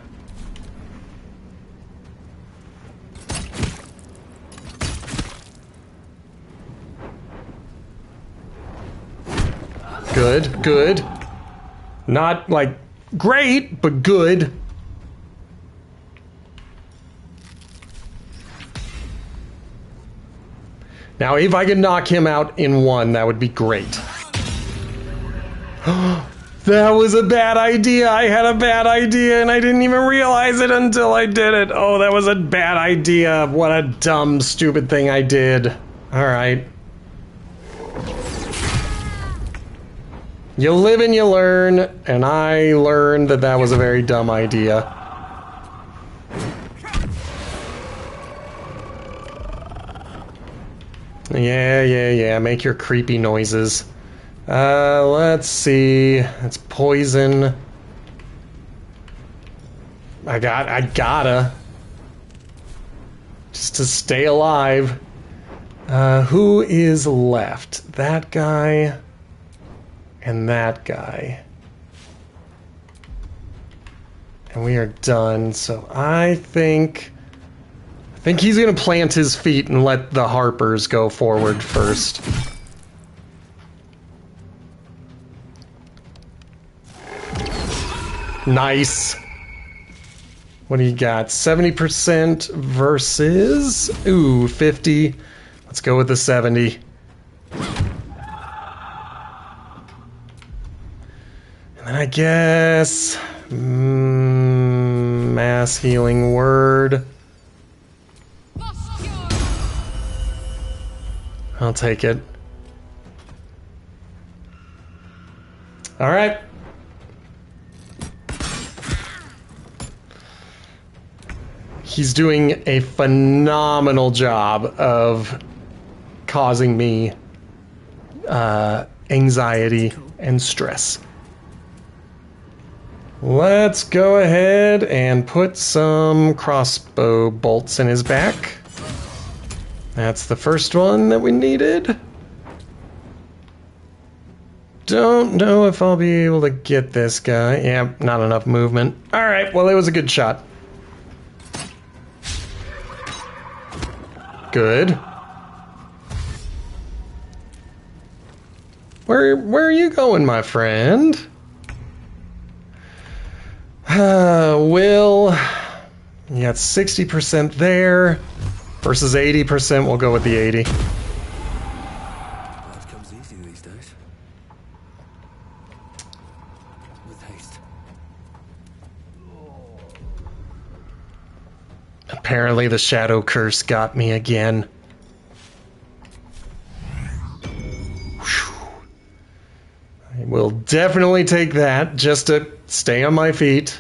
Good, good. Not, like, great, but good. Now, if I could knock him out in one, that would be great. That was a bad idea. I had a bad idea, and I didn't even realize it until I did it. Oh, that was a bad idea. What a dumb, stupid thing I did. All right. You live and you learn, and I learned that that was a very dumb idea. Yeah, make your creepy noises. Let's see. It's poison. I gotta. Just to stay alive. Who is left? That guy and that guy. And we are done, so I think he's gonna plant his feet and let the Harpers go forward first. Nice. What do you got? 70% versus... Ooh, 50. Let's go with the 70. And then I guess... mass healing word. I'll take it. All right. He's doing a phenomenal job of causing me anxiety and stress. Let's go ahead and put some crossbow bolts in his back. That's the first one that we needed. Don't know if I'll be able to get this guy. Yeah, not enough movement. Alright, well, it was a good shot. Good. Where are you going, my friend? Will, you got 60% there versus 80%. We'll go with the 80. Life comes easy these days. With haste. Apparently the shadow curse got me again. Whew. I will definitely take that just to stay on my feet.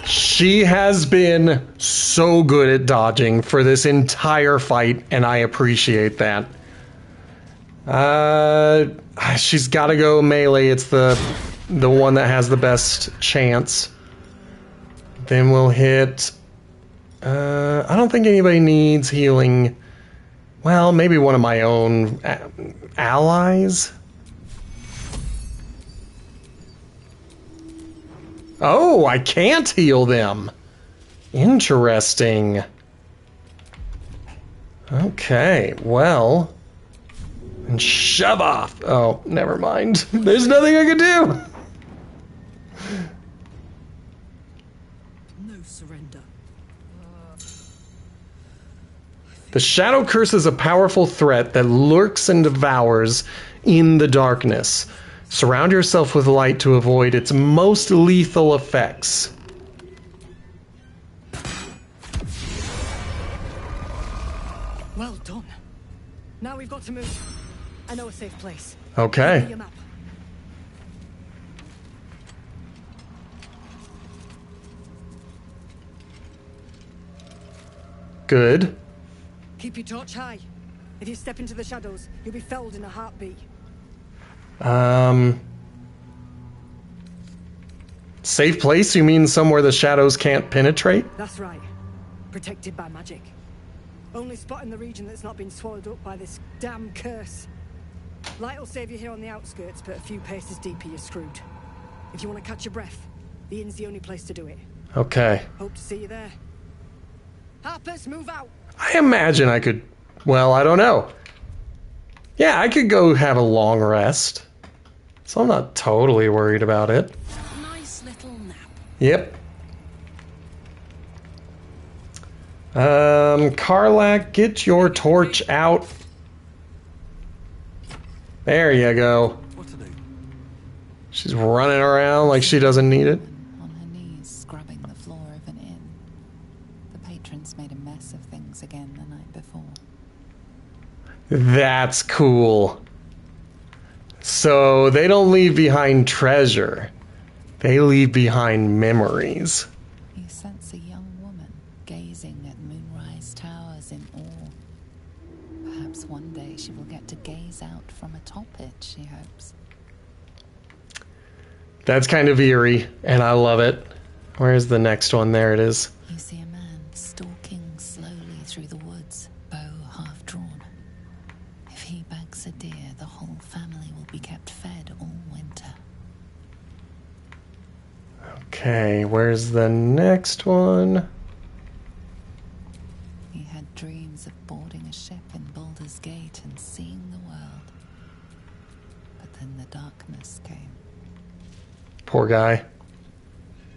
She has been so good at dodging for this entire fight, and I appreciate that. She's got to go melee. It's the one that has the best chance. Then we'll hit... I don't think anybody needs healing. Well, maybe one of my own allies? Oh, I can't heal them. Interesting. Okay, well... And shove off. Oh, never mind. There's nothing I can do. No surrender. The Shadow Curse is a powerful threat that lurks and devours in the darkness. Surround yourself with light to avoid its most lethal effects. Well done. Now we've got to move. I know a safe place. Okay. Give me your map. Good. Keep your torch high. If you step into the shadows, you'll be felled in a heartbeat. Safe place? You mean somewhere the shadows can't penetrate? That's right. Protected by magic. Only spot in the region that's not been swallowed up by this damn curse. Light will save you here on the outskirts, but a few paces deeper you're screwed. If you want to catch your breath, the inn's the only place to do it. Okay. Hope to see you there. Harpers, move out! I imagine I could... Well, I don't know. Yeah, I could go have a long rest. So I'm not totally worried about it. Nice little nap. Yep. Karlak, get your torch out. There you go. What to do? She's running around like she doesn't need it. On her knees, scrubbing the floor of an inn. The patrons made a mess of things again the night before. That's cool. So they don't leave behind treasure. They leave behind memories. You sense a young woman gazing at Moonrise Towers in awe. Perhaps one day she will get to gaze out from atop it, she hopes. That's kind of eerie, and I love it. Where's the next one? There it is. You see a man stalking slowly through the woods, bow half drawn. If he bags a deer, the whole family will be kept fed all winter. Okay, where's the next one? He had dreams of boarding a ship in Baldur's Gate and seeing the world. But then the darkness came. Poor guy.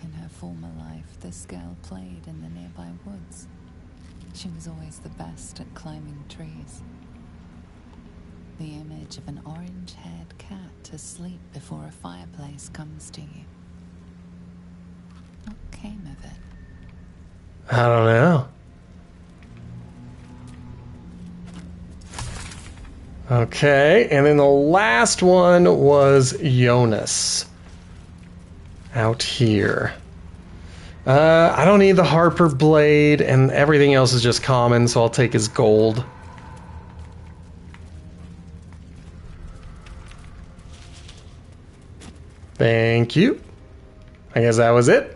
In her former life, this girl played in the nearby woods. She was always the best at climbing trees. The image of an orange-haired cat asleep before a fireplace comes to you. What came of it? I don't know. Okay, and then the last one was Jonas. Out here. I don't need the Harper Blade, and everything else is just common, so I'll take his gold. Thank you. I guess that was it.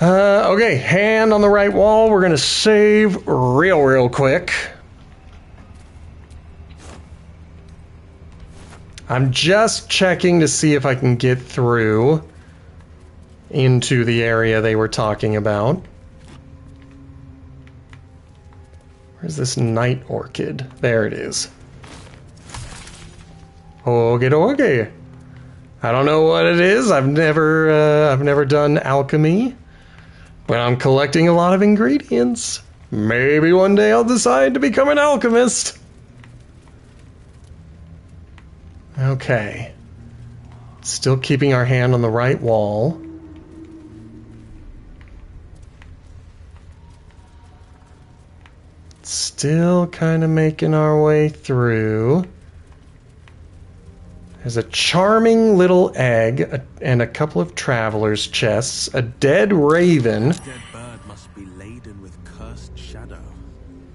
Okay, hand on the right wall. We're going to save real quick. I'm just checking to see if I can get through into the area they were talking about. Where's this night orchid? There it is. Okay. I don't know what it is. I've never done alchemy, but I'm collecting a lot of ingredients. Maybe one day I'll decide to become an alchemist. Okay. Still keeping our hand on the right wall. Still kind of making our way through. There's a charming little egg and a couple of traveler's chests, a dead raven. This dead bird must be laden with cursed shadow.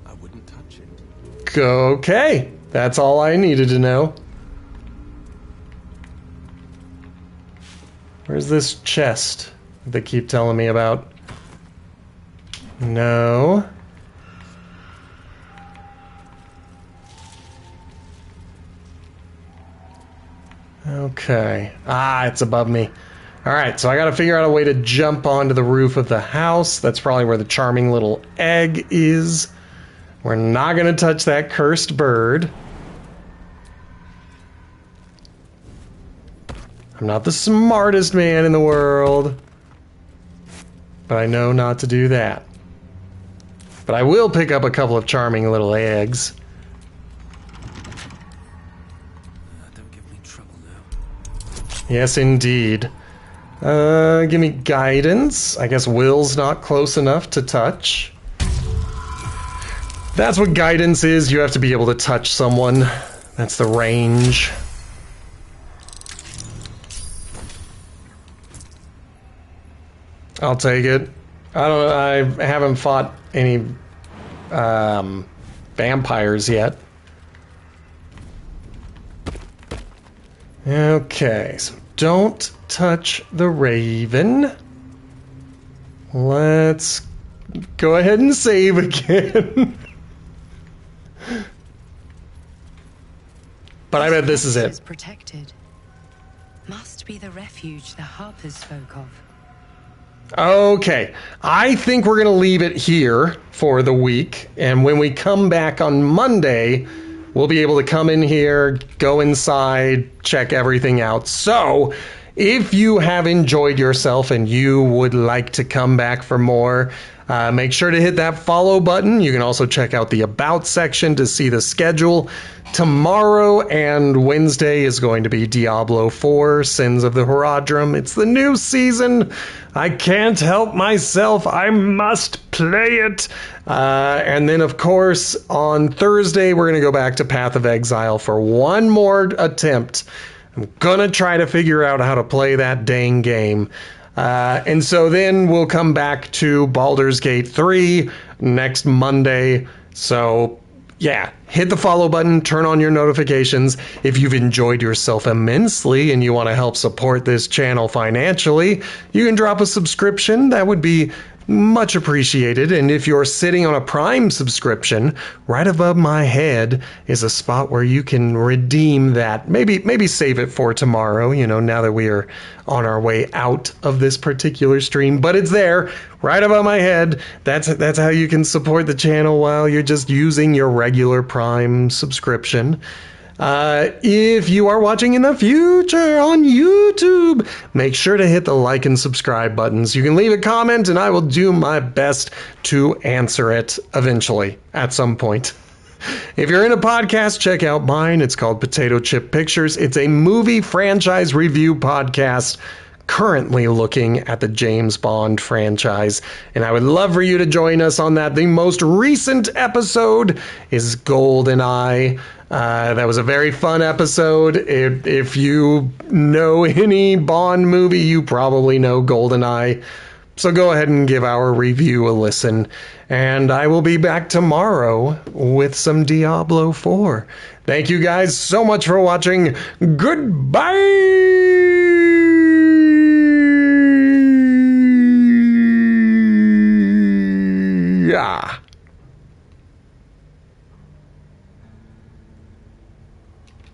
I wouldn't touch it. Okay, that's all I needed to know. Where's this chest they keep telling me about? No. Okay. Ah, it's above me. Alright, so I gotta figure out a way to jump onto the roof of the house. That's probably where the charming little egg is. We're not gonna touch that cursed bird. I'm not the smartest man in the world, but I know not to do that. But I will pick up a couple of charming little eggs. Don't give me trouble Yes, indeed. Give me guidance. I guess will's not close enough to touch. That's what guidance is. You have to be able to touch someone. That's the range. I'll take it. I haven't fought any vampires yet. Okay, so don't touch the raven. Let's go ahead and save again. But I bet this is it. Protected. Must be the refuge the Harpers spoke of. Okay, I think we're going to leave it here for the week, and when we come back on Monday, we'll be able to come in here, go inside, check everything out. So, if you have enjoyed yourself and you would like to come back for more, make sure to hit that follow button. You can also check out the About section to see the schedule. Tomorrow and Wednesday is going to be Diablo 4, Sins of the Horadrim. It's the new season. I can't help myself. I must play it. And then, of course, on Thursday, we're going to go back to Path of Exile for one more attempt. I'm going to try to figure out how to play that dang game. And so then we'll come back to Baldur's Gate 3 next Monday. So, yeah, hit the follow button, turn on your notifications. If you've enjoyed yourself immensely and you want to help support this channel financially, you can drop a subscription. That would be much appreciated. And if you're sitting on a Prime subscription, right above my head is a spot where you can redeem that. Maybe save it for tomorrow, now that we are on our way out of this particular stream. But it's there, right above my head. That's how you can support the channel while you're just using your regular Prime subscription. If you are watching in the future on YouTube, make sure to hit the like and subscribe buttons. You can leave a comment and I will do my best to answer it eventually at some point. If you're in a podcast, check out mine. It's called Potato Chip Pictures. It's a movie franchise review podcast currently looking at the James Bond franchise, and I would love for you to join us on that. The most recent episode is GoldenEye. That was a very fun episode. If you know any Bond movie, you probably know GoldenEye. So go ahead and give our review a listen. And I will be back tomorrow with some Diablo 4. Thank you guys so much for watching. Goodbye! Yeah.